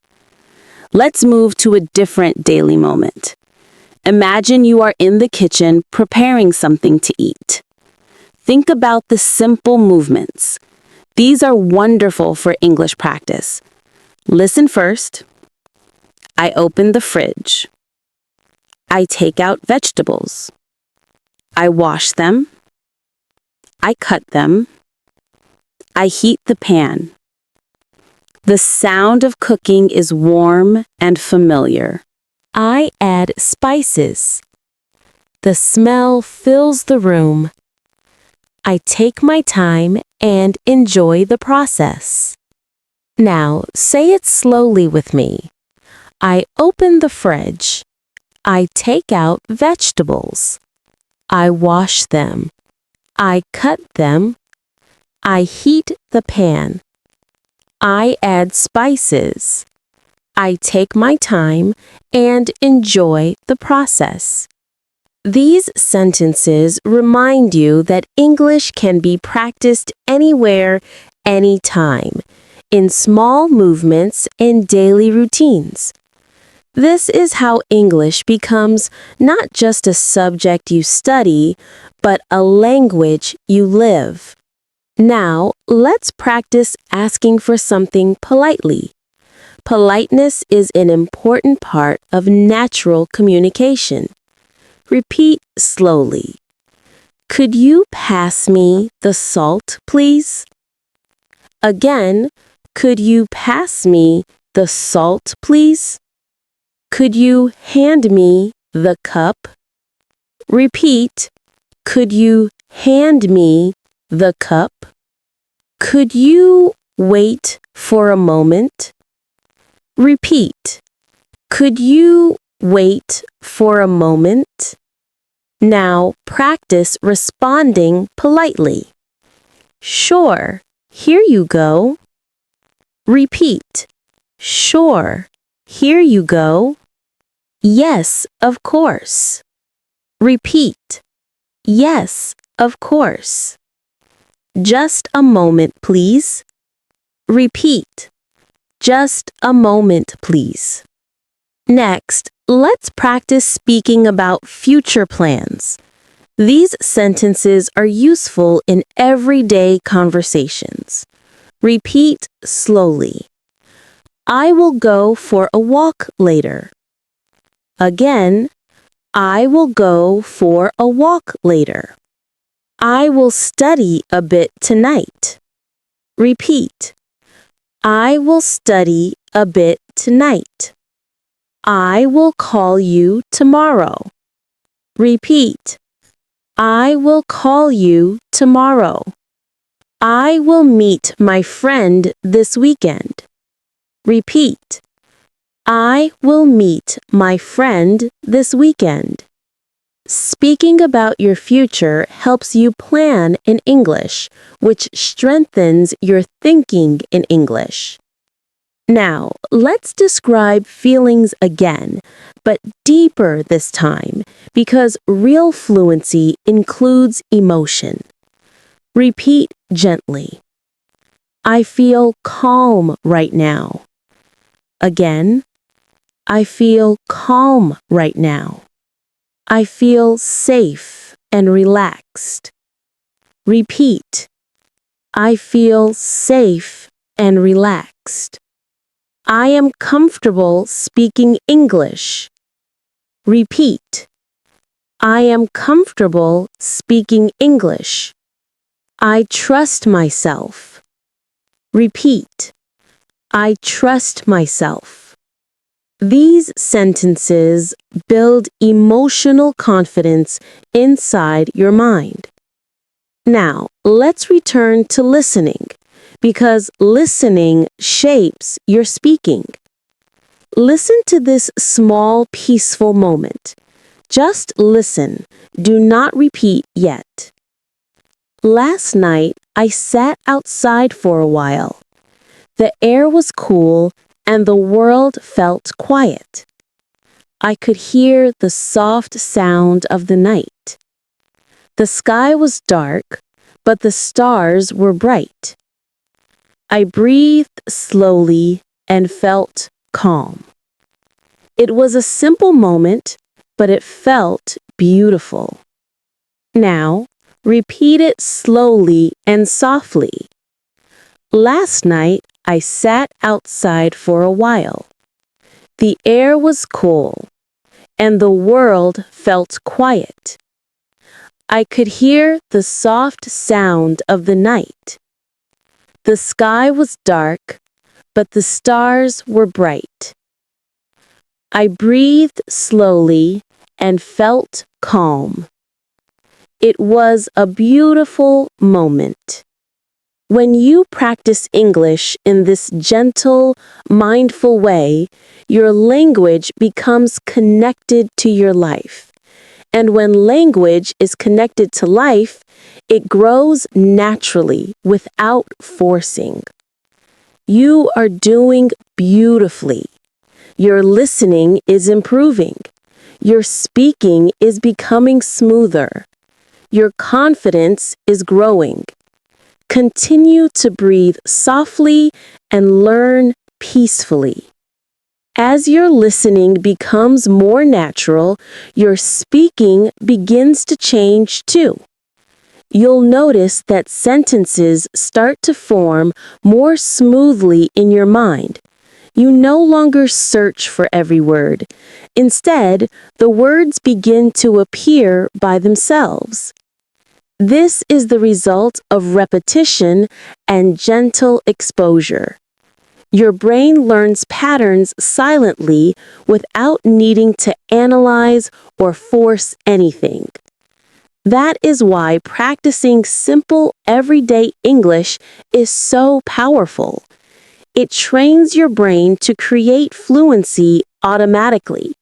Let's move to a different daily moment. Imagine you are in the kitchen preparing something to eat. Think about the simple movements. These are wonderful for English practice. Listen first. I open the fridge. I take out vegetables. I wash them. I cut them. I heat the pan. The sound of cooking is warm and familiar. I add spices. The smell fills the room. I take my time and enjoy the process. Now, say it slowly with me. I open the fridge. I take out vegetables. I wash them. I cut them. I heat the pan. I add spices. I take my time and enjoy the process. These sentences remind you that English can be practiced anywhere, anytime, in small movements and daily routines. This is how English becomes not just a subject you study, but a language you live. Now, let's practice asking for something politely. Politeness is an important part of natural communication. Repeat slowly. Could you pass me the salt, please? Again, could you pass me the salt, please? Could you hand me the cup? Repeat, could you hand me the cup? Could you wait for a moment? Repeat, could you wait for a moment? Now practice responding politely. Sure, here you go. Repeat, sure, here you go. Yes, of course. Repeat, yes, of course. Just a moment, please. Repeat, just a moment, please. Next, let's practice speaking about future plans. These sentences are useful in everyday conversations. Repeat slowly. I will go for a walk later. Again, I will go for a walk later. I will study a bit tonight. Repeat. I will study a bit tonight. I will call you tomorrow. Repeat. I will call you tomorrow. I will meet my friend this weekend. Repeat. I will meet my friend this weekend. Speaking about your future helps you plan in English, which strengthens your thinking in English. Now, let's describe feelings again, but deeper this time, because real fluency includes emotion. Repeat gently. I feel calm right now. Again, I feel calm right now. I feel safe and relaxed. Repeat. I feel safe and relaxed. I am comfortable speaking English. Repeat. I am comfortable speaking English. I trust myself. Repeat. I trust myself. These sentences build emotional confidence inside your mind. Now, let's return to listening, because listening shapes your speaking. Listen to this small, peaceful moment. Just listen. Do not repeat yet. Last night, I sat outside for a while. The air was cool and the world felt quiet. I could hear the soft sound of the night. The sky was dark, but the stars were bright. I breathed slowly and felt calm. It was a simple moment, but it felt beautiful. Now, repeat it slowly and softly. Last night, I sat outside for a while. The air was cool, and the world felt quiet. I could hear the soft sound of the night. The sky was dark, but the stars were bright. I breathed slowly and felt calm. It was a beautiful moment. When you practice English in this gentle, mindful way, your language becomes connected to your life. And when language is connected to life, it grows naturally without forcing. You are doing beautifully. Your listening is improving. Your speaking is becoming smoother. Your confidence is growing. Continue to breathe softly and learn peacefully. As your listening becomes more natural, your speaking begins to change too. You'll notice that sentences start to form more smoothly in your mind. You no longer search for every word. Instead, the words begin to appear by themselves. This is the result of repetition and gentle exposure. Your brain learns patterns silently without needing to analyze or force anything. That is why practicing simple, everyday English is so powerful. It trains your brain to create fluency automatically.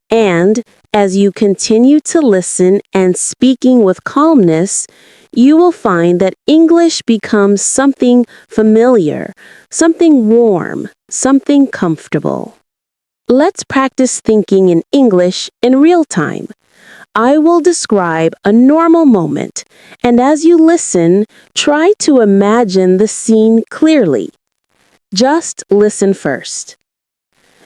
And as you continue to listen and speaking with calmness, you will find that English becomes something familiar, something warm, something comfortable. Let's practice thinking in English in real time. I will describe a normal moment, and as you listen, try to imagine the scene clearly. Just listen first.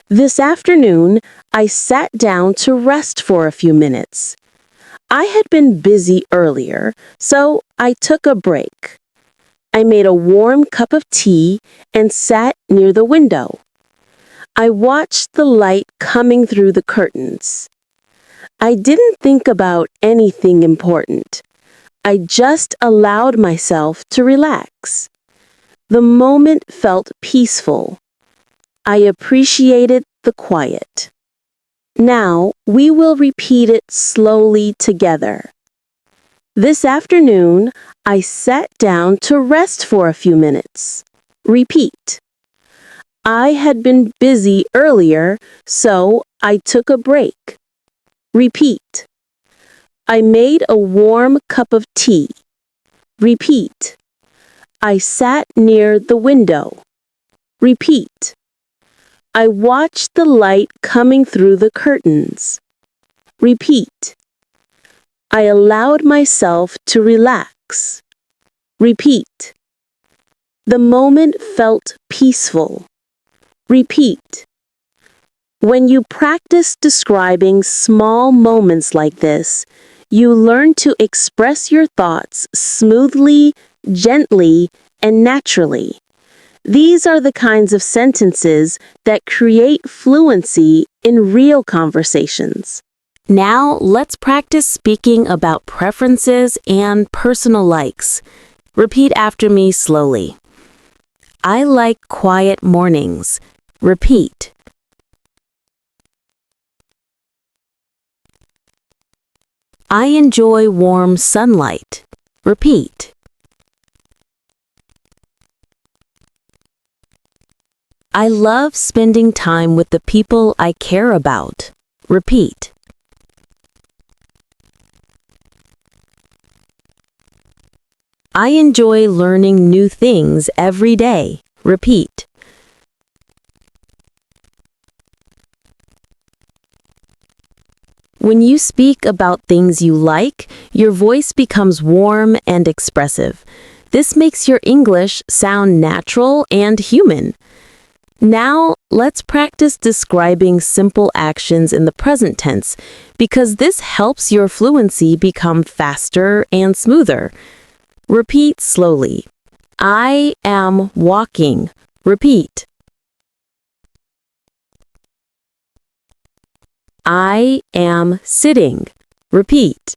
This afternoon, I sat down to rest for a few minutes. I had been busy earlier, so I took a break. I made a warm cup of tea and sat near the window. I watched the light coming through the curtains. I didn't think about anything important. I just allowed myself to relax. The moment felt peaceful. I appreciated the quiet. Now we will repeat it slowly together. This afternoon, I sat down to rest for a few minutes. Repeat. I had been busy earlier, so I took a break. Repeat. I made a warm cup of tea. Repeat. I sat near the window. Repeat. I watched the light coming through the curtains. Repeat. I allowed myself to relax. Repeat. The moment felt peaceful. Repeat. When you practice describing small moments like this, you learn to express your thoughts smoothly, gently, and naturally. These are the kinds of sentences that create fluency in real conversations. Now, let's practice speaking about preferences and personal likes. Repeat after me slowly. I like quiet mornings. Repeat. I enjoy warm sunlight. Repeat. I love spending time with the people I care about. Repeat. I enjoy learning new things every day. Repeat. When you speak about things you like, your voice becomes warm and expressive. This makes your English sound natural and human. Now, let's practice describing simple actions in the present tense, because this helps your fluency become faster and smoother. Repeat slowly. I am walking. Repeat. I am sitting. Repeat.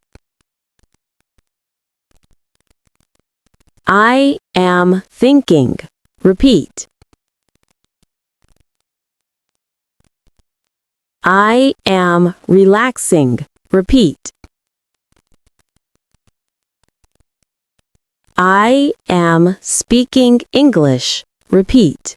I am thinking. Repeat. I am relaxing. Repeat. I am speaking English. Repeat.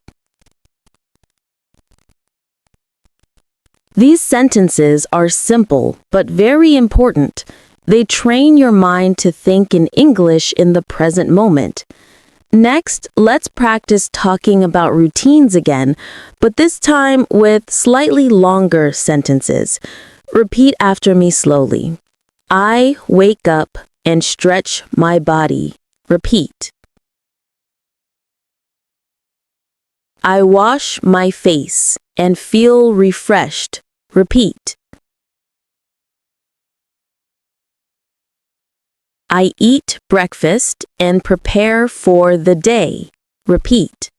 These sentences are simple but very important. They train your mind to think in English in the present moment. Next, let's practice talking about routines again, but this time with slightly longer sentences. Repeat after me slowly. I wake up and stretch my body. Repeat. I wash my face and feel refreshed. Repeat. I eat breakfast and prepare for the day. Repeat.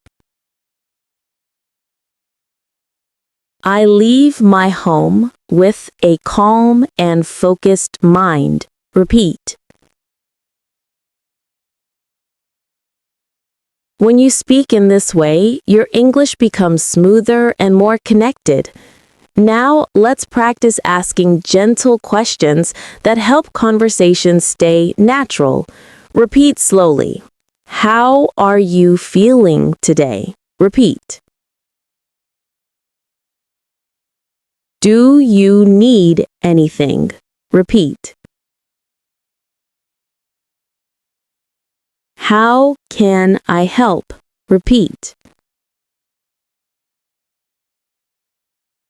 I leave my home with a calm and focused mind. Repeat. When you speak in this way, your English becomes smoother and more connected. Now, let's practice asking gentle questions that help conversations stay natural. Repeat slowly. How are you feeling today? Repeat. Do you need anything? Repeat. How can I help? Repeat.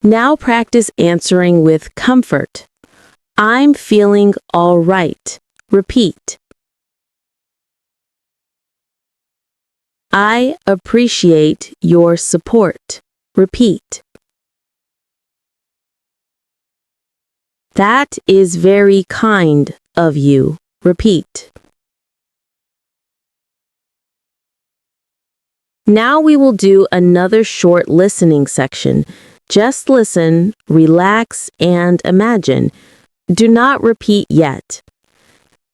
Now practice answering with comfort. I'm feeling all right. Repeat. I appreciate your support. Repeat. That is very kind of you. Repeat. Now we will do another short listening section. Just listen, relax, and imagine. Do not repeat yet.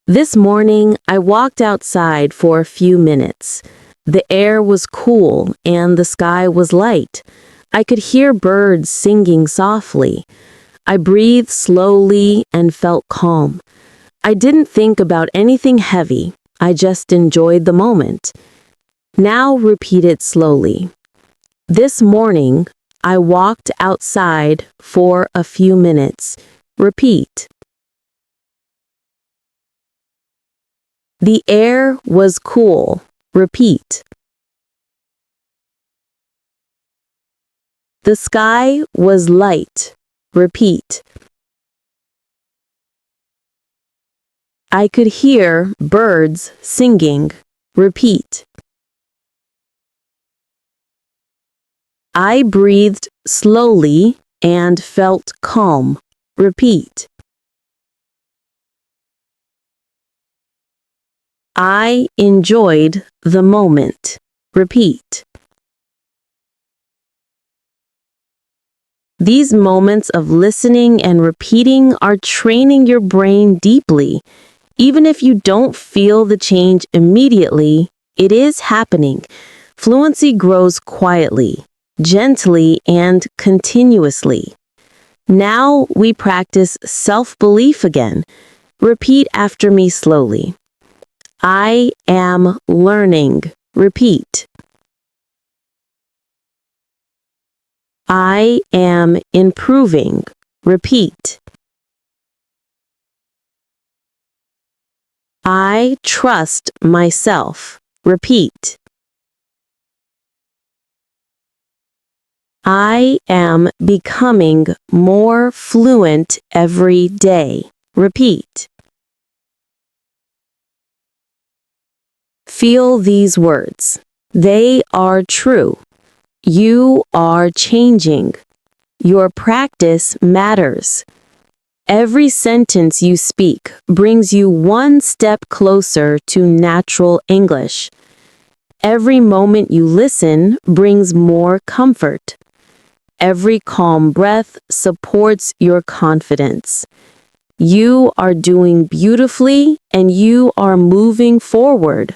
This morning, I walked outside for a few minutes. The air was cool and the sky was light. I could hear birds singing softly. I breathed slowly and felt calm. I didn't think about anything heavy. I just enjoyed the moment. Now repeat it slowly. This morning, I walked outside for a few minutes. Repeat. The air was cool. Repeat. The sky was light. Repeat. I could hear birds singing. Repeat. I breathed slowly and felt calm. Repeat. I enjoyed the moment. Repeat. These moments of listening and repeating are training your brain deeply. Even if you don't feel the change immediately, it is happening. Fluency grows quietly, gently, and continuously. Now we practice self-belief again. Repeat after me slowly. I am learning. Repeat. I am improving. Repeat. I trust myself. Repeat. I am becoming more fluent every day. Repeat. Feel these words. They are true. You are changing. Your practice matters. Every sentence you speak brings you one step closer to natural English. Every moment you listen brings more comfort. Every calm breath supports your confidence. You are doing beautifully and you are moving forward.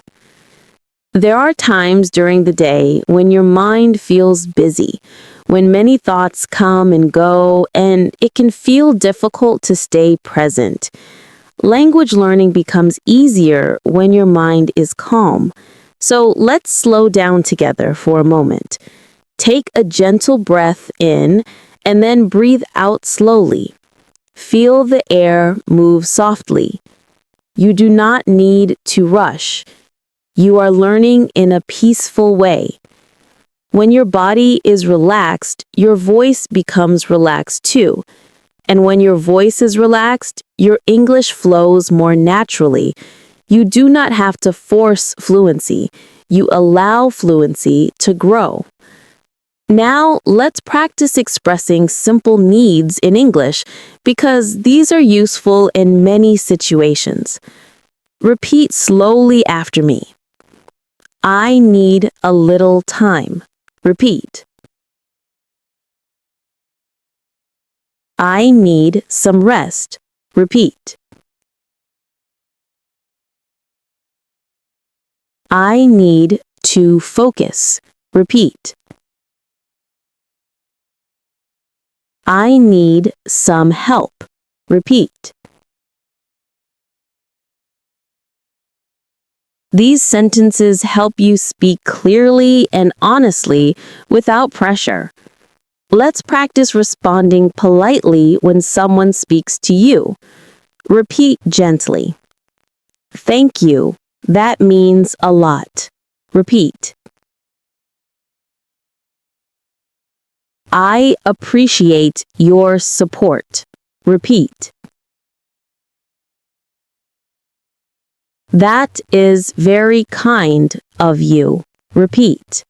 There are times during the day when your mind feels busy, when many thoughts come and go, and it can feel difficult to stay present. Language learning becomes easier when your mind is calm. So let's slow down together for a moment. Take a gentle breath in and then breathe out slowly. Feel the air move softly. You do not need to rush. You are learning in a peaceful way. When your body is relaxed, your voice becomes relaxed too. And when your voice is relaxed, your English flows more naturally. You do not have to force fluency. You allow fluency to grow. Now, let's practice expressing simple needs in English because these are useful in many situations. Repeat slowly after me. I need a little time. Repeat. I need some rest. Repeat. I need to focus. Repeat. I need some help. Repeat. These sentences help you speak clearly and honestly without pressure. Let's practice responding politely when someone speaks to you. Repeat gently. Thank you. That means a lot. Repeat. I appreciate your support. Repeat. That is very kind of you. Repeat.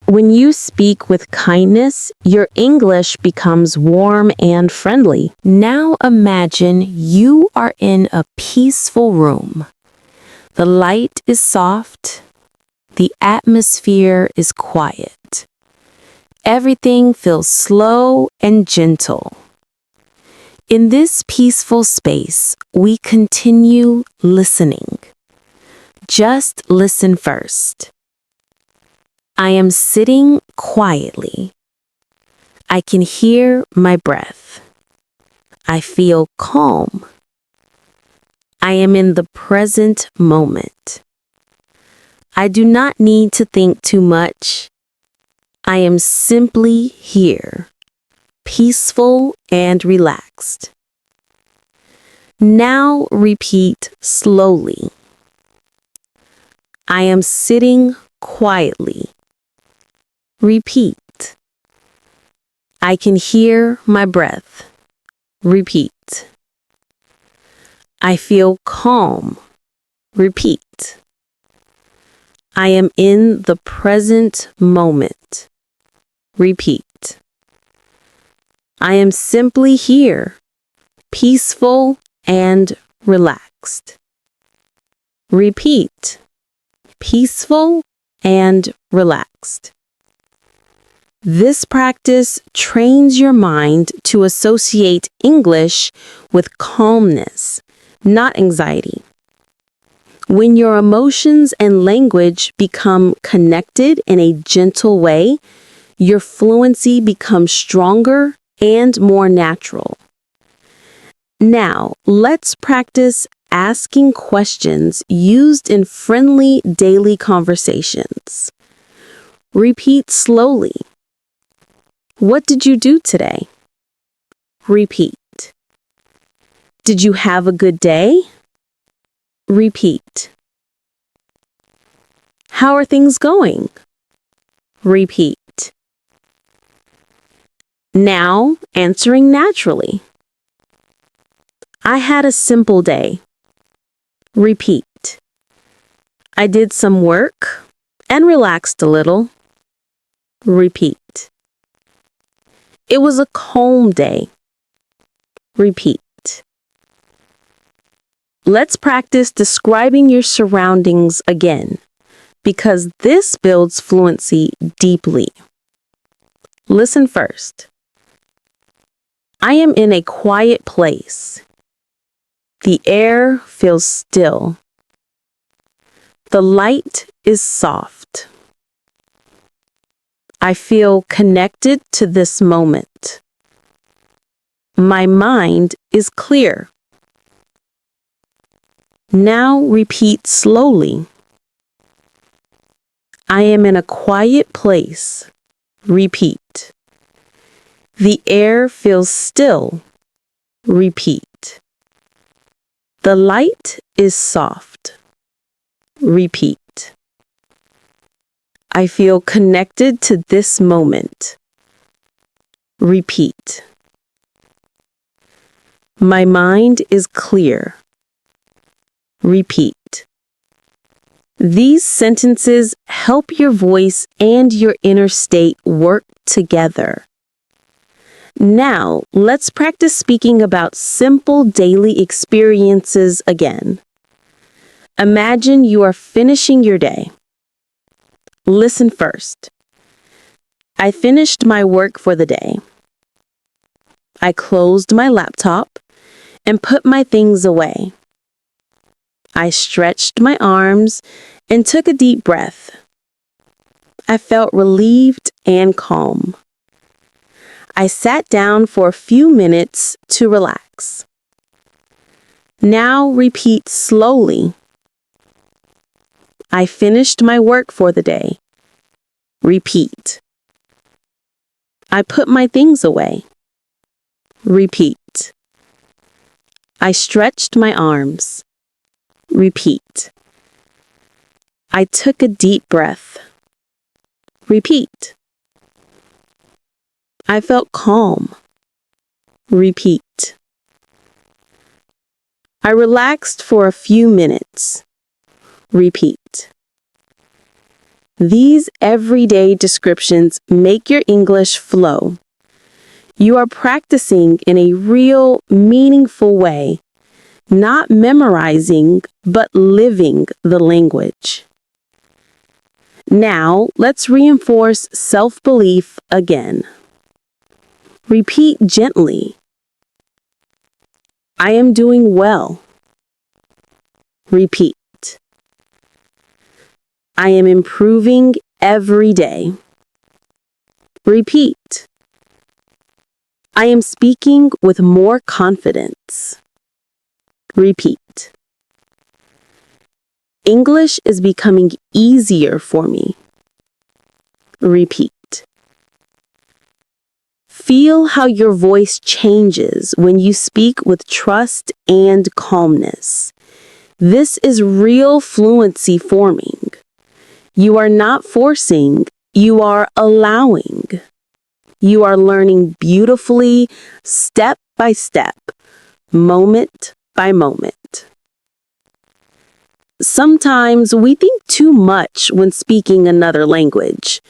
When you speak with kindness, your English becomes warm and friendly. Now imagine you are in a peaceful room. The light is soft. The atmosphere is quiet. Everything feels slow and gentle. In this peaceful space, we continue listening. Just listen first. I am sitting quietly. I can hear my breath. I feel calm. I am in the present moment. I do not need to think too much. I am simply here, peaceful and relaxed. Now repeat slowly. I am sitting quietly. Repeat. I can hear my breath. Repeat. I feel calm. Repeat. I am in the present moment. Repeat. I am simply here, peaceful and relaxed. Repeat. Peaceful and relaxed. This practice trains your mind to associate English with calmness, not anxiety. When your emotions and language become connected in a gentle way, your fluency becomes stronger and more natural. Now, let's practice asking questions used in friendly daily conversations. Repeat slowly. What did you do today? Repeat. Did you have a good day? Repeat. How are things going? Repeat. Now, answering naturally. I had a simple day. Repeat. I did some work and relaxed a little. Repeat. It was a calm day. Repeat. Let's practice describing your surroundings again, because this builds fluency deeply. Listen first. I am in a quiet place. The air feels still. The light is soft. I feel connected to this moment. My mind is clear. Now repeat slowly. I am in a quiet place. Repeat. The air feels still. Repeat. The light is soft. Repeat. I feel connected to this moment. Repeat. My mind is clear. Repeat. These sentences help your voice and your inner state work together. Now, let's practice speaking about simple daily experiences again. Imagine you are finishing your day. Listen first. I finished my work for the day. I closed my laptop and put my things away. I stretched my arms and took a deep breath. I felt relieved and calm. I sat down for a few minutes to relax. Now repeat slowly. I finished my work for the day. Repeat. I put my things away. Repeat. I stretched my arms. Repeat. I took a deep breath. Repeat. I felt calm. Repeat. I relaxed for a few minutes. Repeat. These everyday descriptions make your English flow. You are practicing in a real, meaningful way, not memorizing, but living the language. Now, let's reinforce self-belief again. Repeat gently. I am doing well. Repeat. I am improving every day. Repeat. I am speaking with more confidence. Repeat. English is becoming easier for me. Repeat. Feel how your voice changes when you speak with trust and calmness. This is real fluency forming. You are not forcing, you are allowing. You are learning beautifully, step by step, moment by moment. Sometimes we think too much when speaking another language.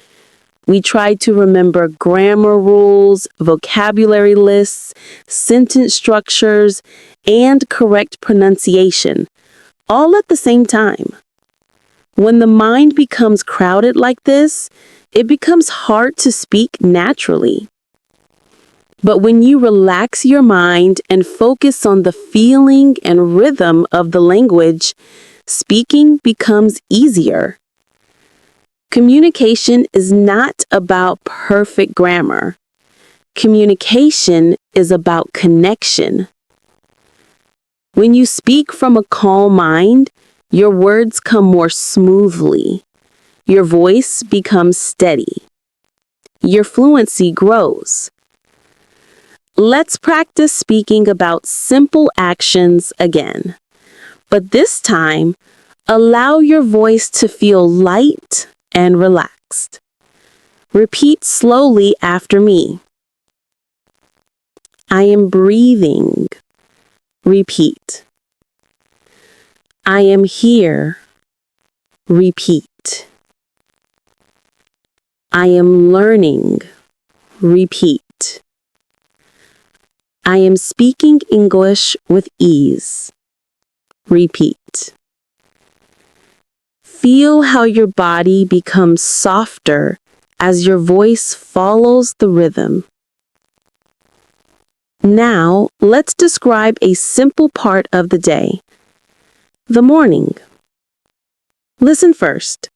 We try to remember grammar rules, vocabulary lists, sentence structures, and correct pronunciation, all at the same time. When the mind becomes crowded like this, it becomes hard to speak naturally. But when you relax your mind and focus on the feeling and rhythm of the language, speaking becomes easier. Communication is not about perfect grammar. Communication is about connection. When you speak from a calm mind, your words come more smoothly. Your voice becomes steady. Your fluency grows. Let's practice speaking about simple actions again. But this time, allow your voice to feel light and relaxed. Repeat slowly after me. I am breathing. Repeat. I am here. Repeat. I am learning. Repeat. I am speaking English with ease. Repeat. Feel how your body becomes softer as your voice follows the rhythm. Now, let's describe a simple part of the day. The morning. Listen first.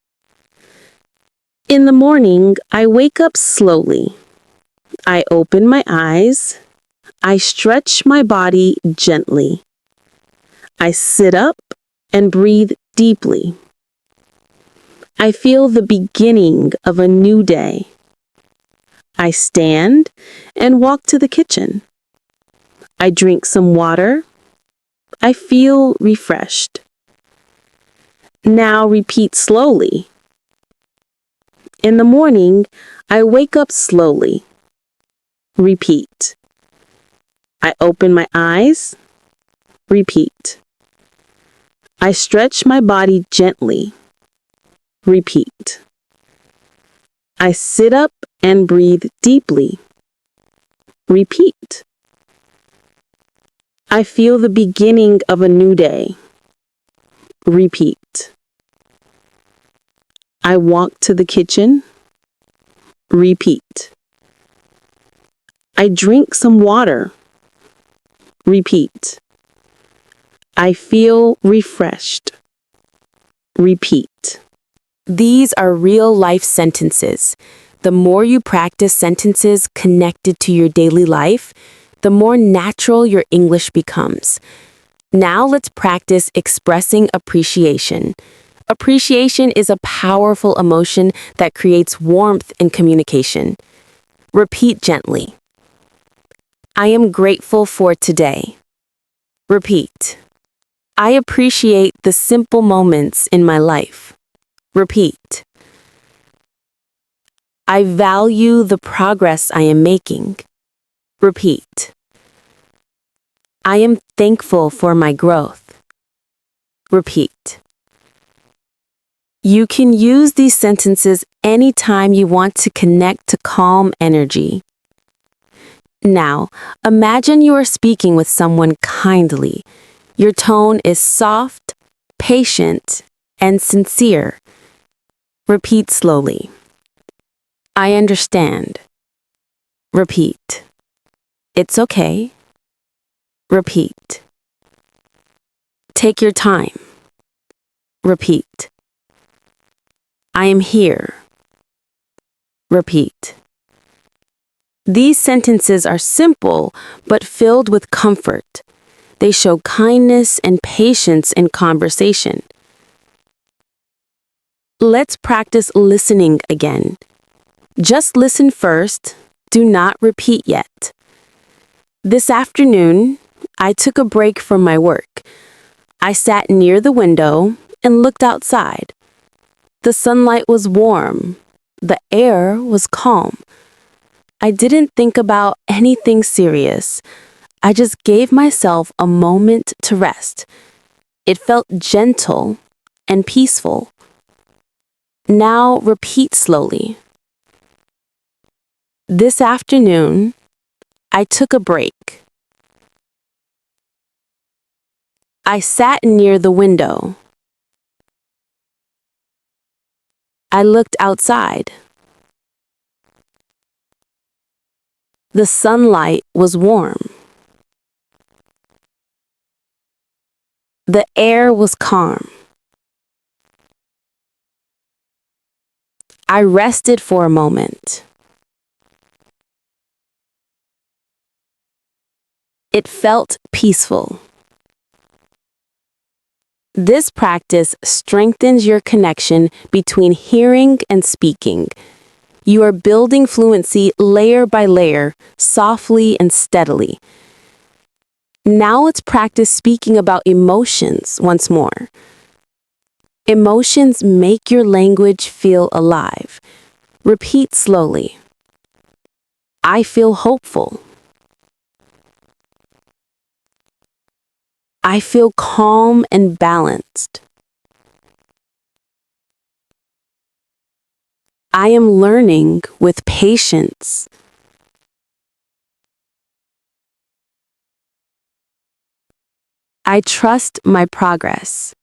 In the morning, I wake up slowly. I open my eyes. I stretch my body gently. I sit up and breathe deeply. I feel the beginning of a new day. I stand and walk to the kitchen. I drink some water. I feel refreshed. Now repeat slowly. In the morning, I wake up slowly. Repeat. I open my eyes. Repeat. I stretch my body gently. Repeat. I sit up and breathe deeply. Repeat. I feel the beginning of a new day. Repeat. I walk to the kitchen. Repeat. I drink some water. Repeat. I feel refreshed. Repeat. These are real-life sentences. The more you practice sentences connected to your daily life, the more natural your English becomes. Now let's practice expressing appreciation. Appreciation is a powerful emotion that creates warmth in communication. Repeat gently. I am grateful for today. Repeat. I appreciate the simple moments in my life. Repeat. I value the progress I am making. Repeat. I am thankful for my growth. Repeat. You can use these sentences anytime you want to connect to calm energy. Now, imagine you are speaking with someone kindly. Your tone is soft, patient, and sincere. Repeat slowly. I understand. Repeat. It's okay. Repeat. Take your time. Repeat. I am here. Repeat. These sentences are simple but filled with comfort. They show kindness and patience in conversation. Let's practice listening again. Just listen first. Do not repeat yet. This afternoon, I took a break from my work. I sat near the window and looked outside. The sunlight was warm. The air was calm. I didn't think about anything serious. I just gave myself a moment to rest. It felt gentle and peaceful. Now repeat slowly. This afternoon, I took a break. I sat near the window. I looked outside. The sunlight was warm. The air was calm. I rested for a moment. It felt peaceful. This practice strengthens your connection between hearing and speaking. You are building fluency layer by layer, softly and steadily. Now let's practice speaking about emotions once more. Emotions make your language feel alive. Repeat slowly. I feel hopeful. I feel calm and balanced. I am learning with patience. I trust my progress.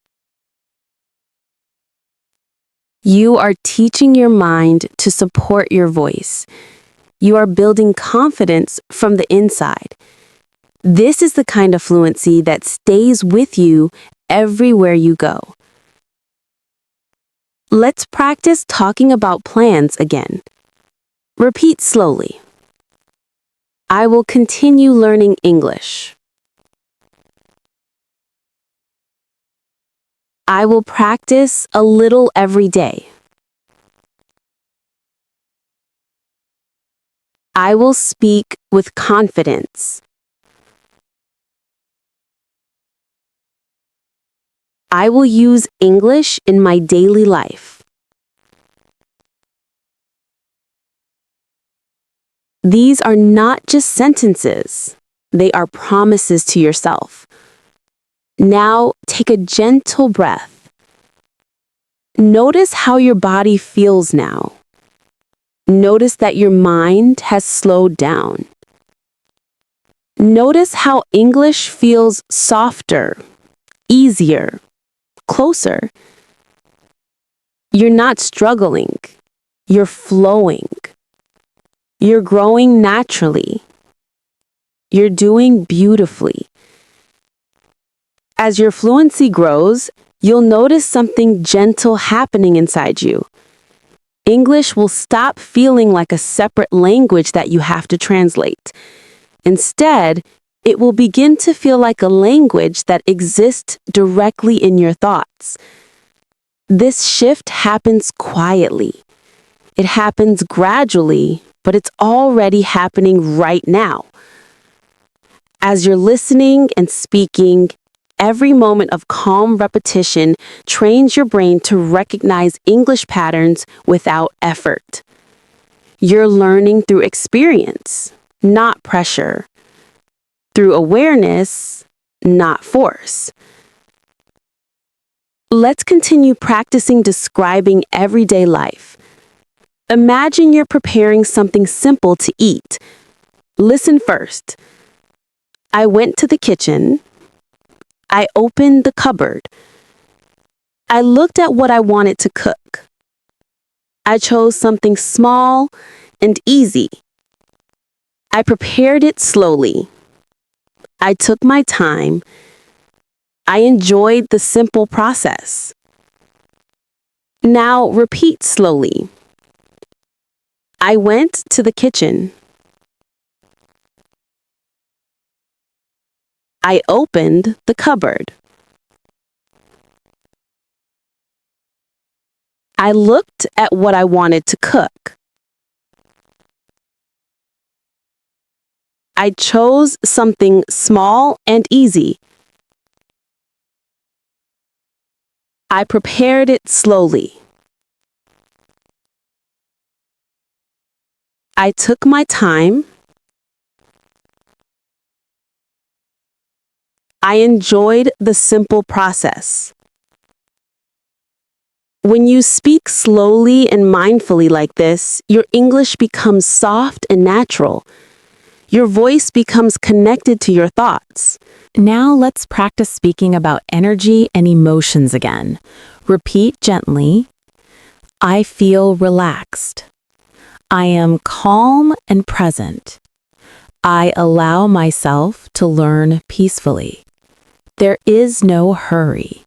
You are teaching your mind to support your voice. You are building confidence from the inside. This is the kind of fluency that stays with you everywhere you go. Let's practice talking about plans again. Repeat slowly. I will continue learning English. I will practice a little every day. I will speak with confidence. I will use English in my daily life. These are not just sentences. They are promises to yourself. Now take a gentle breath. Notice how your body feels now. Notice that your mind has slowed down. Notice how English feels softer, easier, closer. You're not struggling. You're flowing. You're growing naturally. You're doing beautifully. As your fluency grows, you'll notice something gentle happening inside you. English will stop feeling like a separate language that you have to translate. Instead, it will begin to feel like a language that exists directly in your thoughts. This shift happens quietly. It happens gradually, but it's already happening right now. As you're listening and speaking, every moment of calm repetition trains your brain to recognize English patterns without effort. You're learning through experience, not pressure. Through awareness, not force. Let's continue practicing describing everyday life. Imagine you're preparing something simple to eat. Listen first. I went to the kitchen. I opened the cupboard. I looked at what I wanted to cook. I chose something small and easy. I prepared it slowly. I took my time. I enjoyed the simple process. Now repeat slowly. I went to the kitchen. I opened the cupboard. I looked at what I wanted to cook. I chose something small and easy. I prepared it slowly. I took my time. I enjoyed the simple process. When you speak slowly and mindfully like this, your English becomes soft and natural. Your voice becomes connected to your thoughts. Now let's practice speaking about energy and emotions again. Repeat gently. I feel relaxed. I am calm and present. I allow myself to learn peacefully. There is no hurry.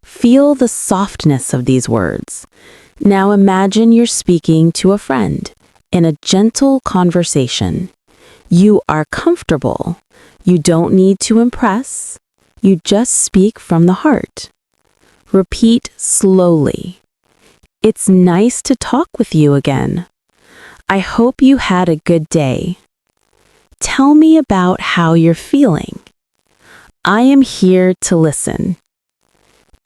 Feel the softness of these words. Now imagine you're speaking to a friend in a gentle conversation. You are comfortable. You don't need to impress. You just speak from the heart. Repeat slowly. It's nice to talk with you again. I hope you had a good day. Tell me about how you're feeling. I am here to listen.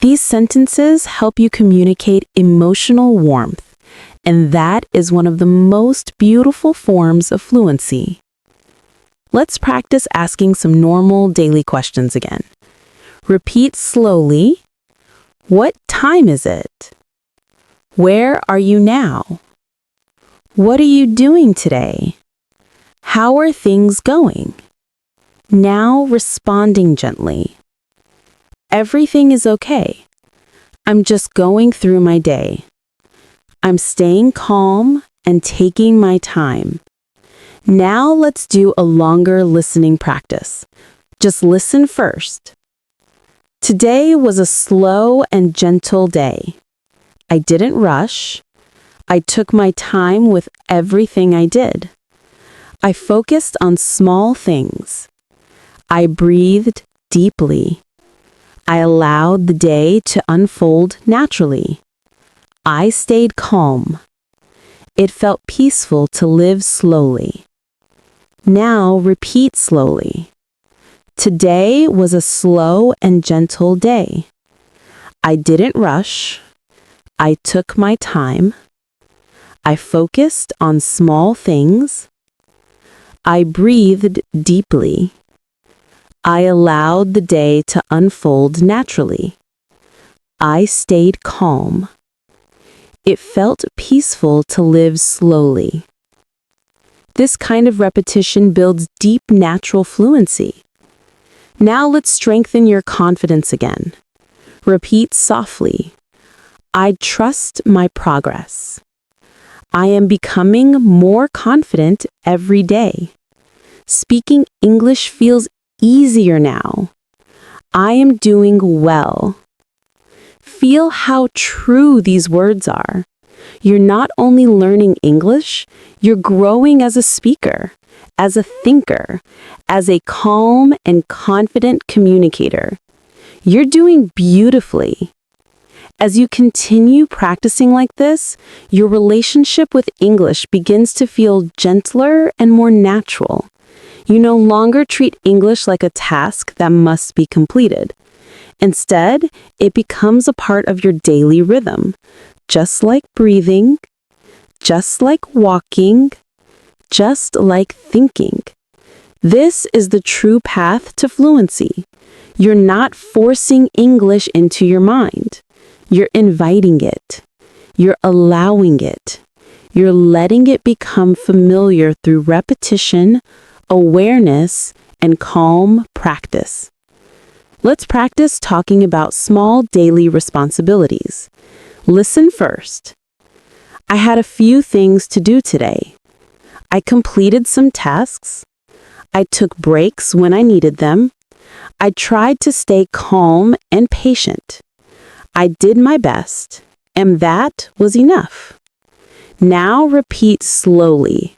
These sentences help you communicate emotional warmth, and that is one of the most beautiful forms of fluency. Let's practice asking some normal daily questions again. Repeat slowly. What time is it? Where are you now? What are you doing today? How are things going? Now responding gently. Everything is okay. I'm just going through my day. I'm staying calm and taking my time. Now let's do a longer listening practice. Just listen first. Today was a slow and gentle day. I didn't rush. I took my time with everything I did. I focused on small things. I breathed deeply. I allowed the day to unfold naturally. I stayed calm. It felt peaceful to live slowly. Now repeat slowly. Today was a slow and gentle day. I didn't rush. I took my time. I focused on small things. I breathed deeply. I allowed the day to unfold naturally. I stayed calm. It felt peaceful to live slowly. This kind of repetition builds deep natural fluency. Now let's strengthen your confidence again. Repeat softly. I trust my progress. I am becoming more confident every day. Speaking English feels easier now. I am doing well. Feel how true these words are. You're not only learning English, you're growing as a speaker, as a thinker, as a calm and confident communicator. You're doing beautifully. As you continue practicing like this, your relationship with English begins to feel gentler and more natural. You no longer treat English like a task that must be completed. Instead, it becomes a part of your daily rhythm, just like breathing, just like walking, just like thinking. This is the true path to fluency. You're not forcing English into your mind. You're inviting it. You're allowing it. You're letting it become familiar through repetition, awareness, and calm practice. Let's practice talking about small daily responsibilities. Listen first. I had a few things to do today. I completed some tasks. I took breaks when I needed them. I tried to stay calm and patient. I did my best, and that was enough. Now repeat slowly.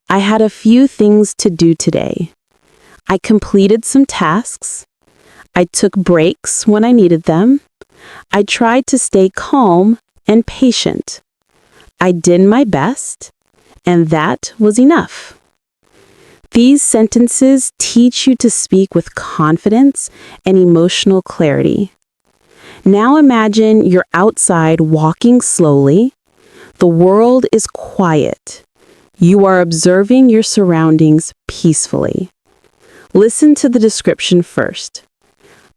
I had a few things to do today. I completed some tasks. I took breaks when I needed them. I tried to stay calm and patient. I did my best, and that was enough. These sentences teach you to speak with confidence and emotional clarity. Now imagine you're outside walking slowly. The world is quiet. You are observing your surroundings peacefully. Listen to the description first.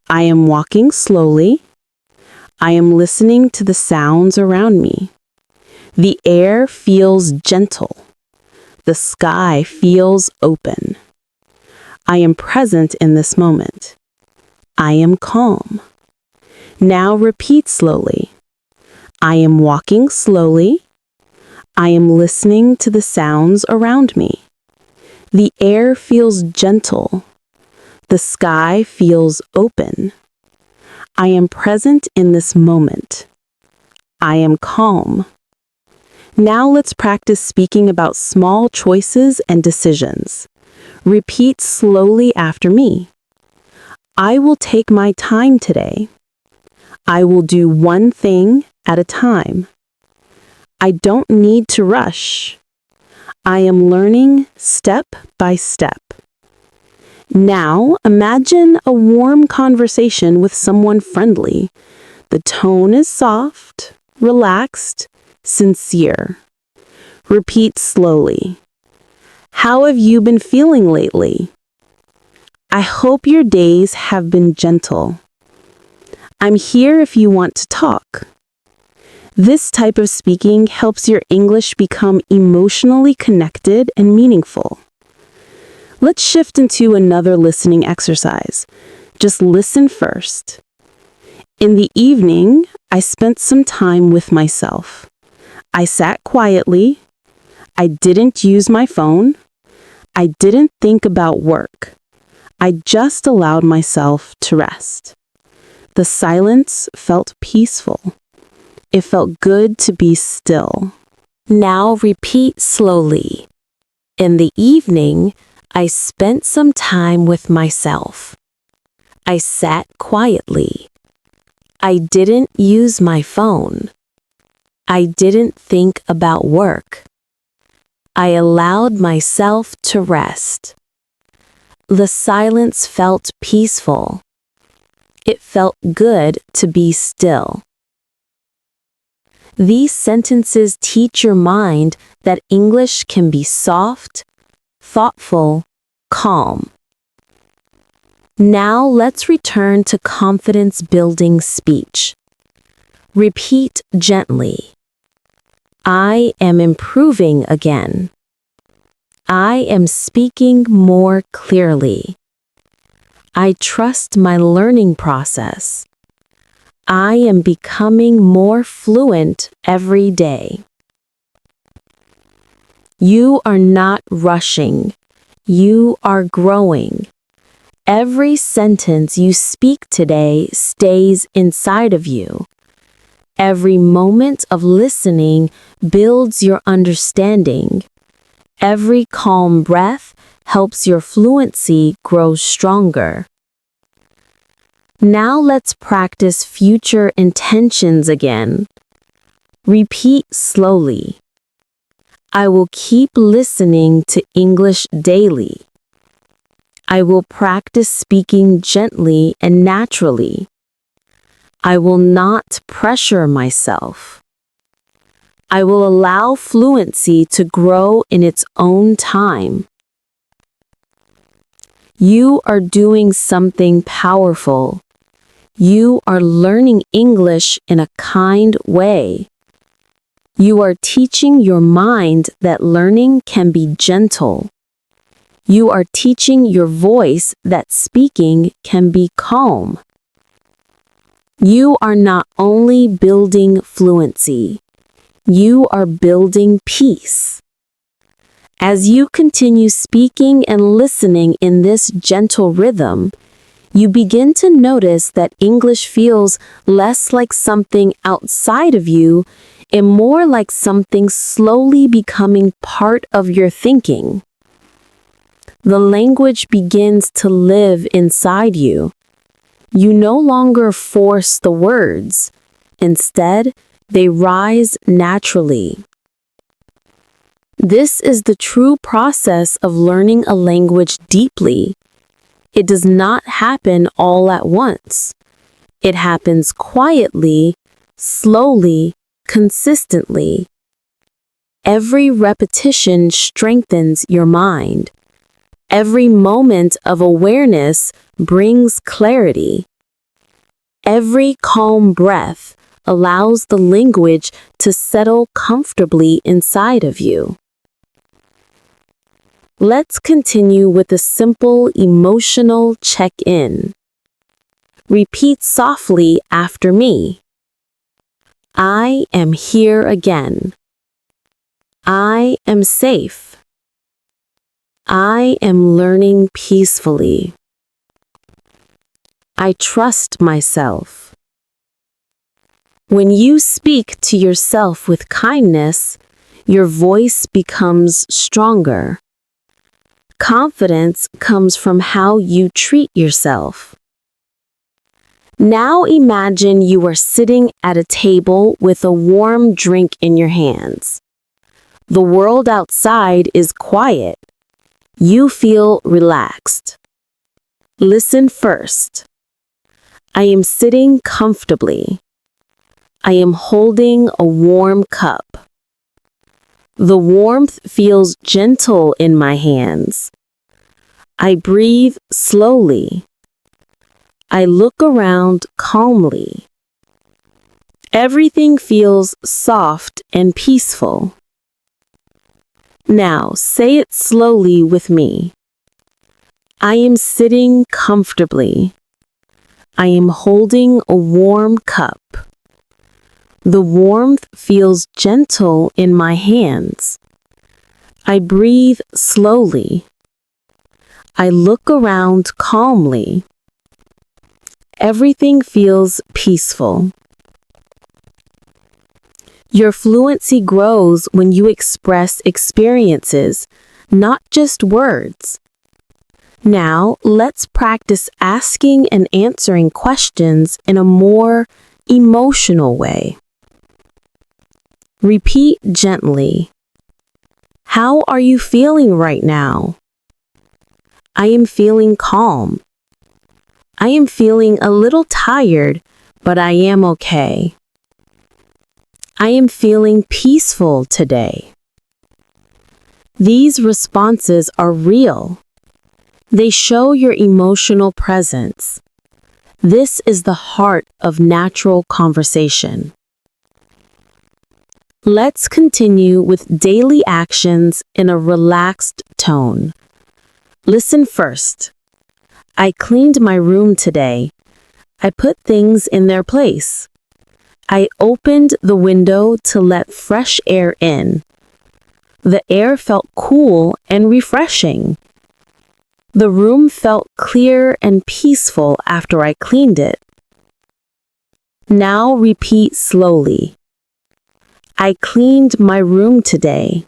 I am walking slowly. I am listening to the sounds around me. The air feels gentle. The sky feels open. I am present in this moment. I am calm. Now repeat slowly. I am walking slowly. I am listening to the sounds around me. The air feels gentle. The sky feels open. I am present in this moment. I am calm. Now let's practice speaking about small choices and decisions. Repeat slowly after me. I will take my time today. I will do one thing at a time. I don't need to rush. I am learning step by step. Now imagine a warm conversation with someone friendly. The tone is soft, relaxed, sincere. Repeat slowly. How have you been feeling lately? I hope your days have been gentle. I'm here if you want to talk. This type of speaking helps your English become emotionally connected and meaningful. Let's shift into another listening exercise. Just listen first. In the evening, I spent some time with myself. I sat quietly. I didn't use my phone. I didn't think about work. I just allowed myself to rest. The silence felt peaceful. It felt good to be still. Now repeat slowly. In the evening, I spent some time with myself. I sat quietly. I didn't use my phone. I didn't think about work. I allowed myself to rest. The silence felt peaceful. It felt good to be still. These sentences teach your mind that English can be soft, thoughtful, calm. Now let's return to confidence-building speech. Repeat gently. I am improving again. I am speaking more clearly. I trust my learning process. I am becoming more fluent every day. You are not rushing. You are growing. Every sentence you speak today stays inside of you. Every moment of listening builds your understanding. Every calm breath helps your fluency grow stronger. Now let's practice future intentions again. Repeat slowly. I will keep listening to English daily. I will practice speaking gently and naturally. I will not pressure myself. I will allow fluency to grow in its own time. You are doing something powerful. You are learning English in a kind way. You are teaching your mind that learning can be gentle. You are teaching your voice that speaking can be calm. You are not only building fluency, you are building peace. As you continue speaking and listening in this gentle rhythm, you begin to notice that English feels less like something outside of you and more like something slowly becoming part of your thinking. The language begins to live inside you. You no longer force the words. Instead, they rise naturally. This is the true process of learning a language deeply. It does not happen all at once. It happens quietly, slowly, consistently. Every repetition strengthens your mind. Every moment of awareness brings clarity. Every calm breath allows the language to settle comfortably inside of you. Let's continue with a simple emotional check-in. Repeat softly after me. I am here again. I am safe. I am learning peacefully. I trust myself. When you speak to yourself with kindness, your voice becomes stronger. Confidence comes from how you treat yourself. Now imagine you are sitting at a table with a warm drink in your hands. The world outside is quiet. You feel relaxed. Listen first. I am sitting comfortably. I am holding a warm cup. The warmth feels gentle in my hands. I breathe slowly. I look around calmly. Everything feels soft and peaceful. Now say it slowly with me. I am sitting comfortably. I am holding a warm cup. The warmth feels gentle in my hands. I breathe slowly. I look around calmly. Everything feels peaceful. Your fluency grows when you express experiences, not just words. Now, let's practice asking and answering questions in a more emotional way. Repeat gently. How are you feeling right now? I am feeling calm. I am feeling a little tired, but I am okay. I am feeling peaceful today. These responses are real. They show your emotional presence. This is the heart of natural conversation. Let's continue with daily actions in a relaxed tone. Listen first. I cleaned my room today. I put things in their place. I opened the window to let fresh air in. The air felt cool and refreshing. The room felt clear and peaceful after I cleaned it. Now repeat slowly. I cleaned my room today.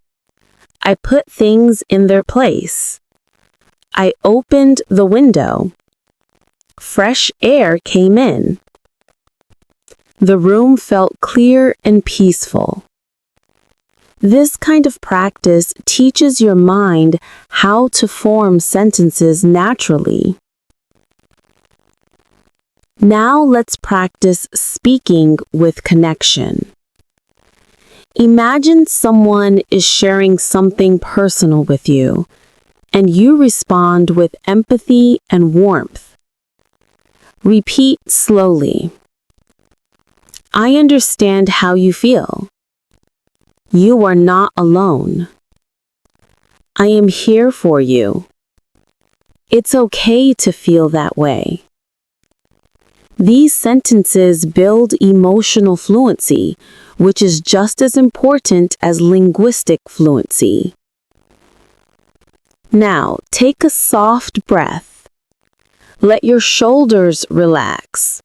I put things in their place. I opened the window. Fresh air came in. The room felt clear and peaceful. This kind of practice teaches your mind how to form sentences naturally. Now let's practice speaking with connection. Imagine someone is sharing something personal with you, and you respond with empathy and warmth. Repeat slowly. I understand how you feel. You are not alone. I am here for you. It's okay to feel that way. These sentences build emotional fluency, which is just as important as linguistic fluency. Now, take a soft breath. Let your shoulders relax.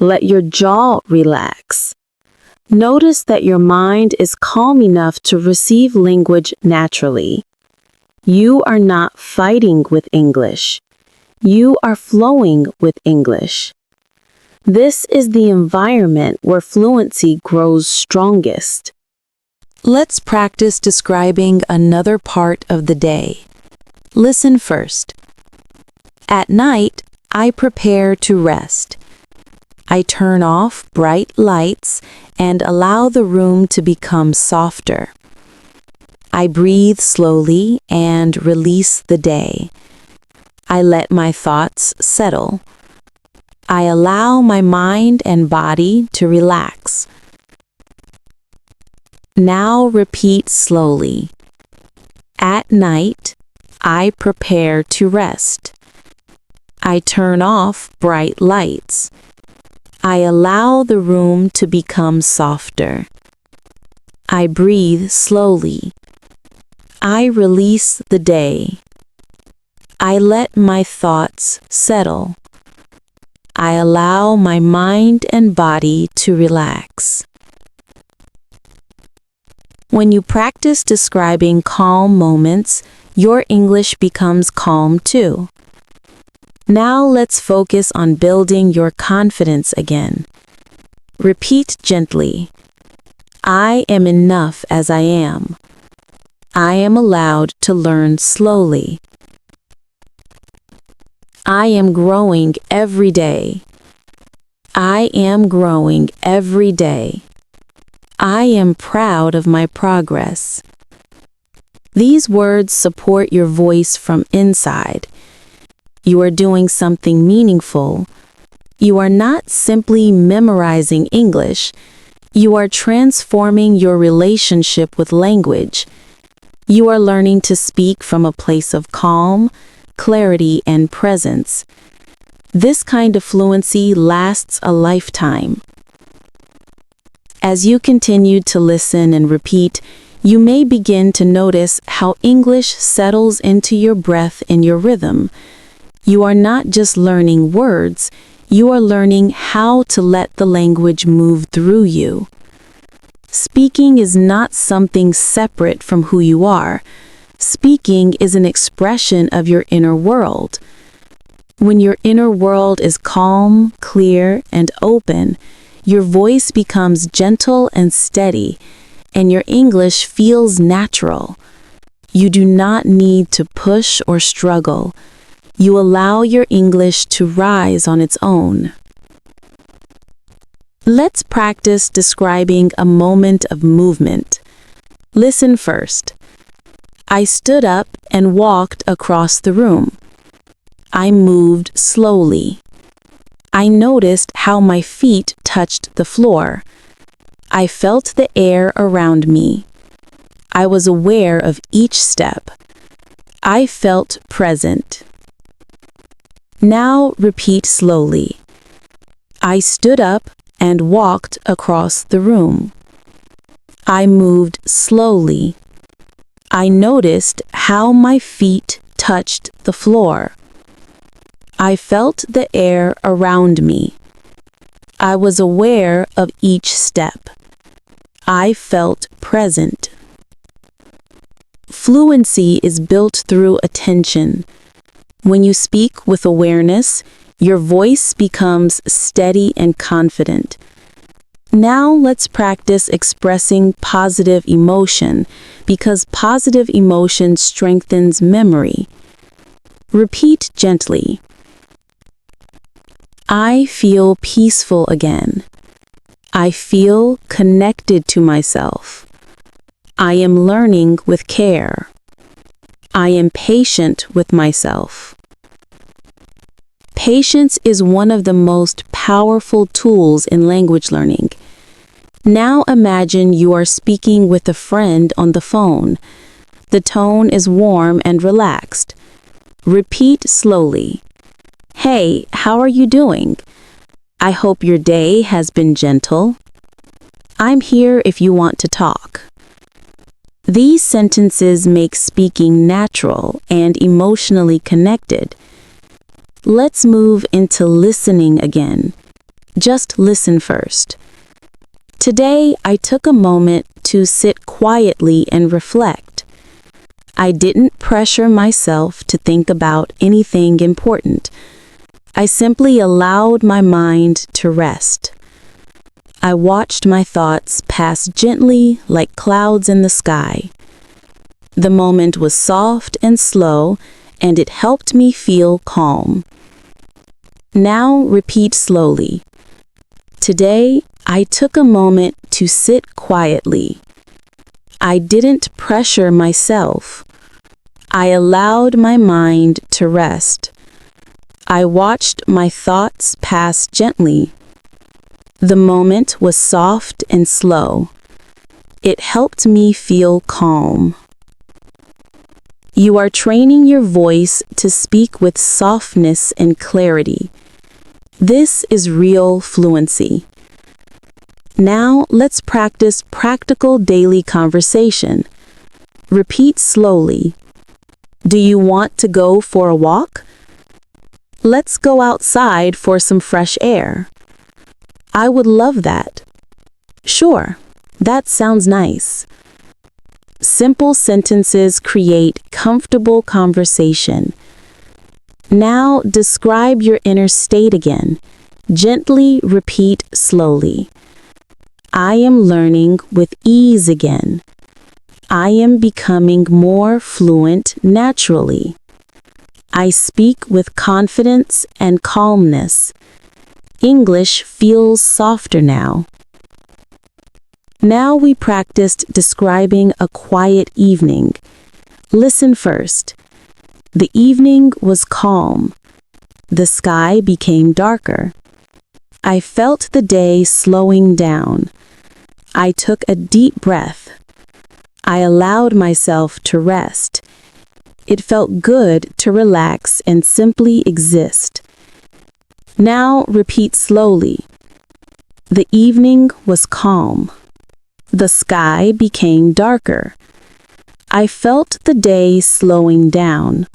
Let your jaw relax. Notice that your mind is calm enough to receive language naturally. You are not fighting with English. You are flowing with English. This is the environment where fluency grows strongest. Let's practice describing another part of the day. Listen first. At night, I prepare to rest. I turn off bright lights and allow the room to become softer. I breathe slowly and release the day. I let my thoughts settle. I allow my mind and body to relax. Now repeat slowly. At night, I prepare to rest. I turn off bright lights. I allow the room to become softer. I breathe slowly. I release the day. I let my thoughts settle. I allow my mind and body to relax. When you practice describing calm moments, your English becomes calm too. Now let's focus on building your confidence again. Repeat gently. I am enough as I am. I am allowed to learn slowly. I am growing every day. I am growing every day. I am proud of my progress. These words support your voice from inside. You are doing something meaningful. You are not simply memorizing English. You are transforming your relationship with language. You are learning to speak from a place of calm, clarity, and presence. This kind of fluency lasts a lifetime. As you continue to listen and repeat, you may begin to notice how English settles into your breath and your rhythm. You are not just learning words, you are learning how to let the language move through you. Speaking is not something separate from who you are. Speaking is an expression of your inner world. When your inner world is calm, clear, and open, your voice becomes gentle and steady, and your English feels natural. You do not need to push or struggle. You allow your English to rise on its own. Let's practice describing a moment of movement. Listen first. I stood up and walked across the room. I moved slowly. I noticed how my feet touched the floor. I felt the air around me. I was aware of each step. I felt present. Now repeat slowly. I stood up and walked across the room. I moved slowly. I noticed how my feet touched the floor. I felt the air around me. I was aware of each step. I felt present. Fluency is built through attention. When you speak with awareness, your voice becomes steady and confident. Now let's practice expressing positive emotion, because positive emotion strengthens memory. Repeat gently. I feel peaceful again. I feel connected to myself. I am learning with care. I am patient with myself. Patience is one of the most powerful tools in language learning. Now imagine you are speaking with a friend on the phone. The tone is warm and relaxed. Repeat slowly. Hey, how are you doing? I hope your day has been gentle. I'm here if you want to talk. These sentences make speaking natural and emotionally connected. Let's move into listening again. Just listen first. Today, I took a moment to sit quietly and reflect. I didn't pressure myself to think about anything important. I simply allowed my mind to rest. I watched my thoughts pass gently like clouds in the sky. The moment was soft and slow, and it helped me feel calm. Now repeat slowly. Today, I took a moment to sit quietly. I didn't pressure myself. I allowed my mind to rest. I watched my thoughts pass gently. The moment was soft and slow. It helped me feel calm. You are training your voice to speak with softness and clarity. This is real fluency. Now let's practice practical daily conversation. Repeat slowly. Do you want to go for a walk? Let's go outside for some fresh air. I would love that. Sure, that sounds nice. Simple sentences create comfortable conversation. Now describe your inner state again. Gently repeat slowly. I am learning with ease again. I am becoming more fluent naturally. I speak with confidence and calmness. English feels softer now. Now we practiced describing a quiet evening. Listen first. The evening was calm. The sky became darker. I felt the day slowing down. I took a deep breath. I allowed myself to rest. It felt good to relax and simply exist. Now repeat slowly. The evening was calm. The sky became darker. I felt the day slowing down.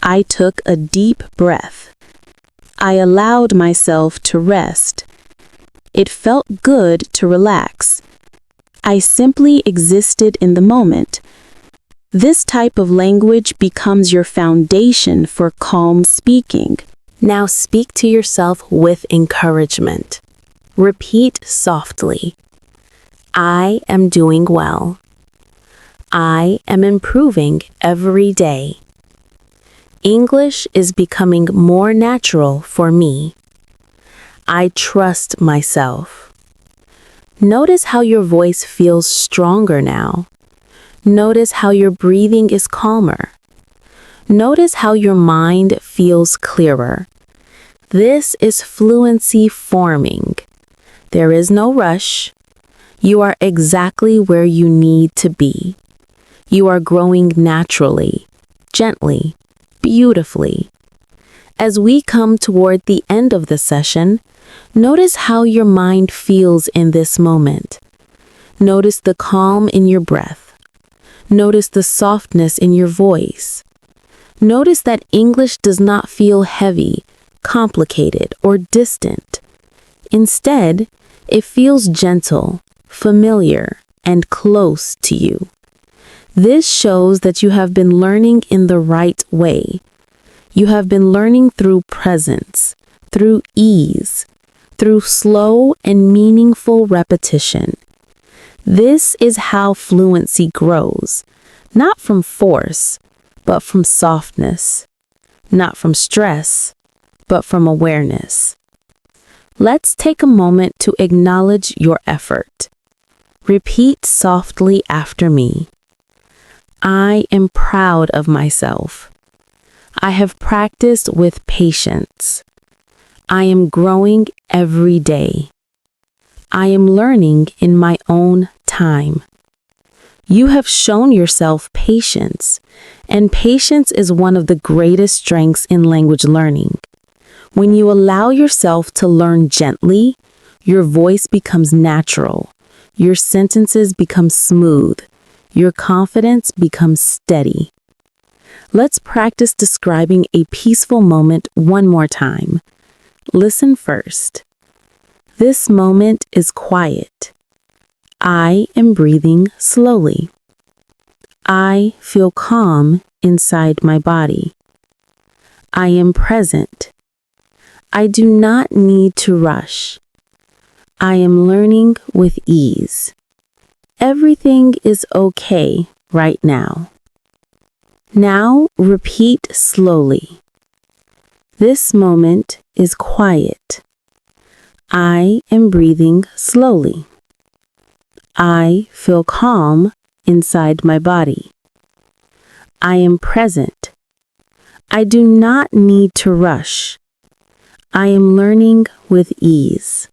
I took a deep breath. I allowed myself to rest. It felt good to relax. I simply existed in the moment. This type of language becomes your foundation for calm speaking. Now speak to yourself with encouragement. Repeat softly. I am doing well. I am improving every day. English is becoming more natural for me. I trust myself. Notice how your voice feels stronger now. Notice how your breathing is calmer. Notice how your mind feels clearer. This is fluency forming. There is no rush. You are exactly where you need to be. You are growing naturally, gently, beautifully. As we come toward the end of the session, notice how your mind feels in this moment. Notice the calm in your breath. Notice the softness in your voice. Notice that English does not feel heavy, complicated, or distant. Instead, it feels gentle, familiar, and close to you. This shows that you have been learning in the right way. You have been learning through presence, through ease, through slow and meaningful repetition. This is how fluency grows, not from force, but from softness, not from stress, but from awareness. Let's take a moment to acknowledge your effort. Repeat softly after me. I am proud of myself. I have practiced with patience. I am growing every day. I am learning in my own time. You have shown yourself patience, and patience is one of the greatest strengths in language learning. When you allow yourself to learn gently, your voice becomes natural, your sentences become smooth, your confidence becomes steady. Let's practice describing a peaceful moment one more time. Listen first. This moment is quiet. I am breathing slowly. I feel calm inside my body. I am present. I do not need to rush. I am learning with ease. Everything is okay right now. Now repeat slowly. This moment is quiet. I am breathing slowly. I feel calm inside my body. I am present. I do not need to rush. I am learning with ease.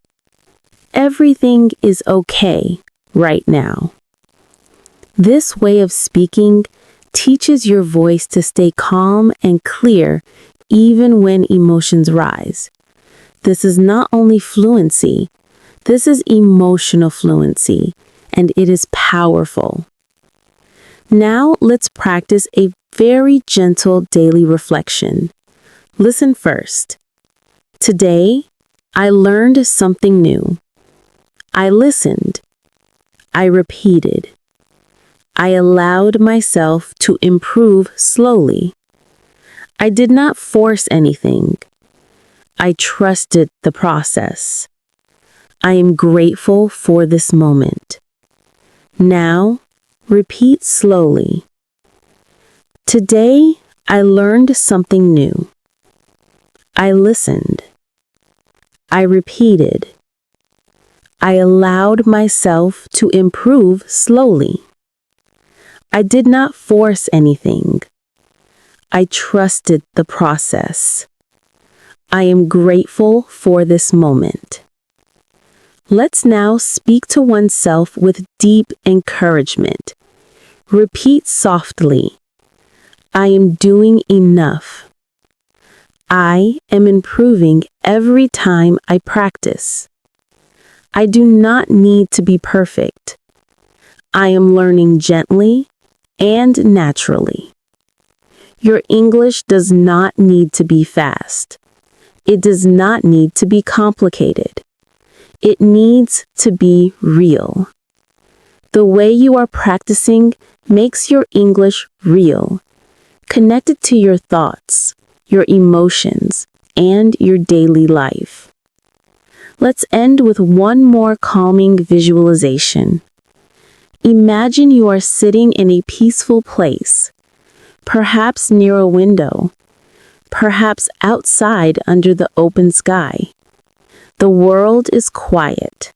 Everything is okay right now. This way of speaking teaches your voice to stay calm and clear even when emotions rise. This is not only fluency, this is emotional fluency, and it is powerful. Now let's practice a very gentle daily reflection. Listen first. Today, I learned something new. I listened. I repeated. I allowed myself to improve slowly. I did not force anything. I trusted the process. I am grateful for this moment. Now, repeat slowly. Today, I learned something new. I listened. I repeated. I allowed myself to improve slowly. I did not force anything. I trusted the process. I am grateful for this moment. Let's now speak to oneself with deep encouragement. Repeat softly. I am doing enough. I am improving every time I practice. I do not need to be perfect. I am learning gently and naturally. Your English does not need to be fast. It does not need to be complicated. It needs to be real. The way you are practicing makes your English real, connected to your thoughts, your emotions, and your daily life. Let's end with one more calming visualization. Imagine you are sitting in a peaceful place, perhaps near a window, perhaps outside under the open sky. The world is quiet.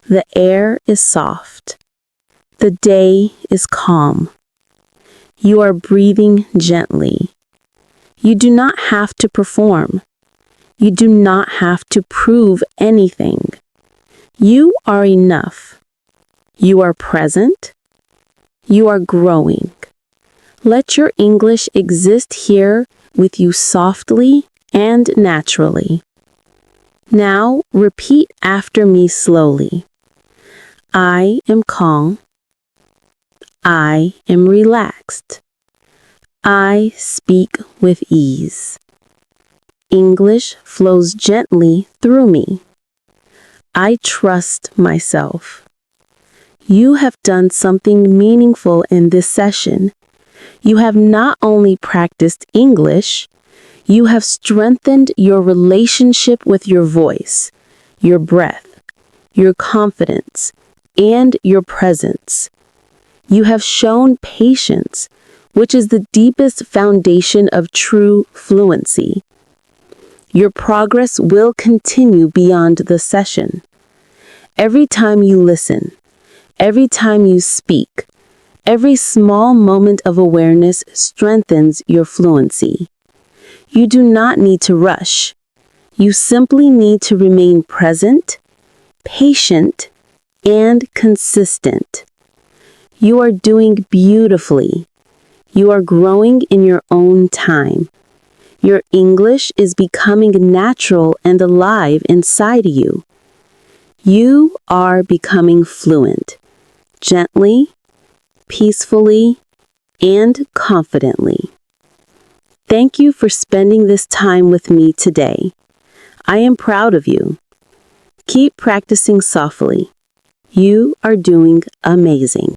The air is soft. The day is calm. You are breathing gently. You do not have to perform. You do not have to prove anything. You are enough. You are present. You are growing. Let your English exist here with you softly and naturally. Now repeat after me slowly. I am calm. I am relaxed. I speak with ease. English flows gently through me. I trust myself. You have done something meaningful in this session. You have not only practiced English, you have strengthened your relationship with your voice, your breath, your confidence, and your presence. You have shown patience, which is the deepest foundation of true fluency. Your progress will continue beyond the session. Every time you listen, every time you speak, every small moment of awareness strengthens your fluency. You do not need to rush. You simply need to remain present, patient, and consistent. You are doing beautifully. You are growing in your own time. Your English is becoming natural and alive inside you. You are becoming fluent, gently, peacefully, and confidently. Thank you for spending this time with me today. I am proud of you. Keep practicing softly. You are doing amazing.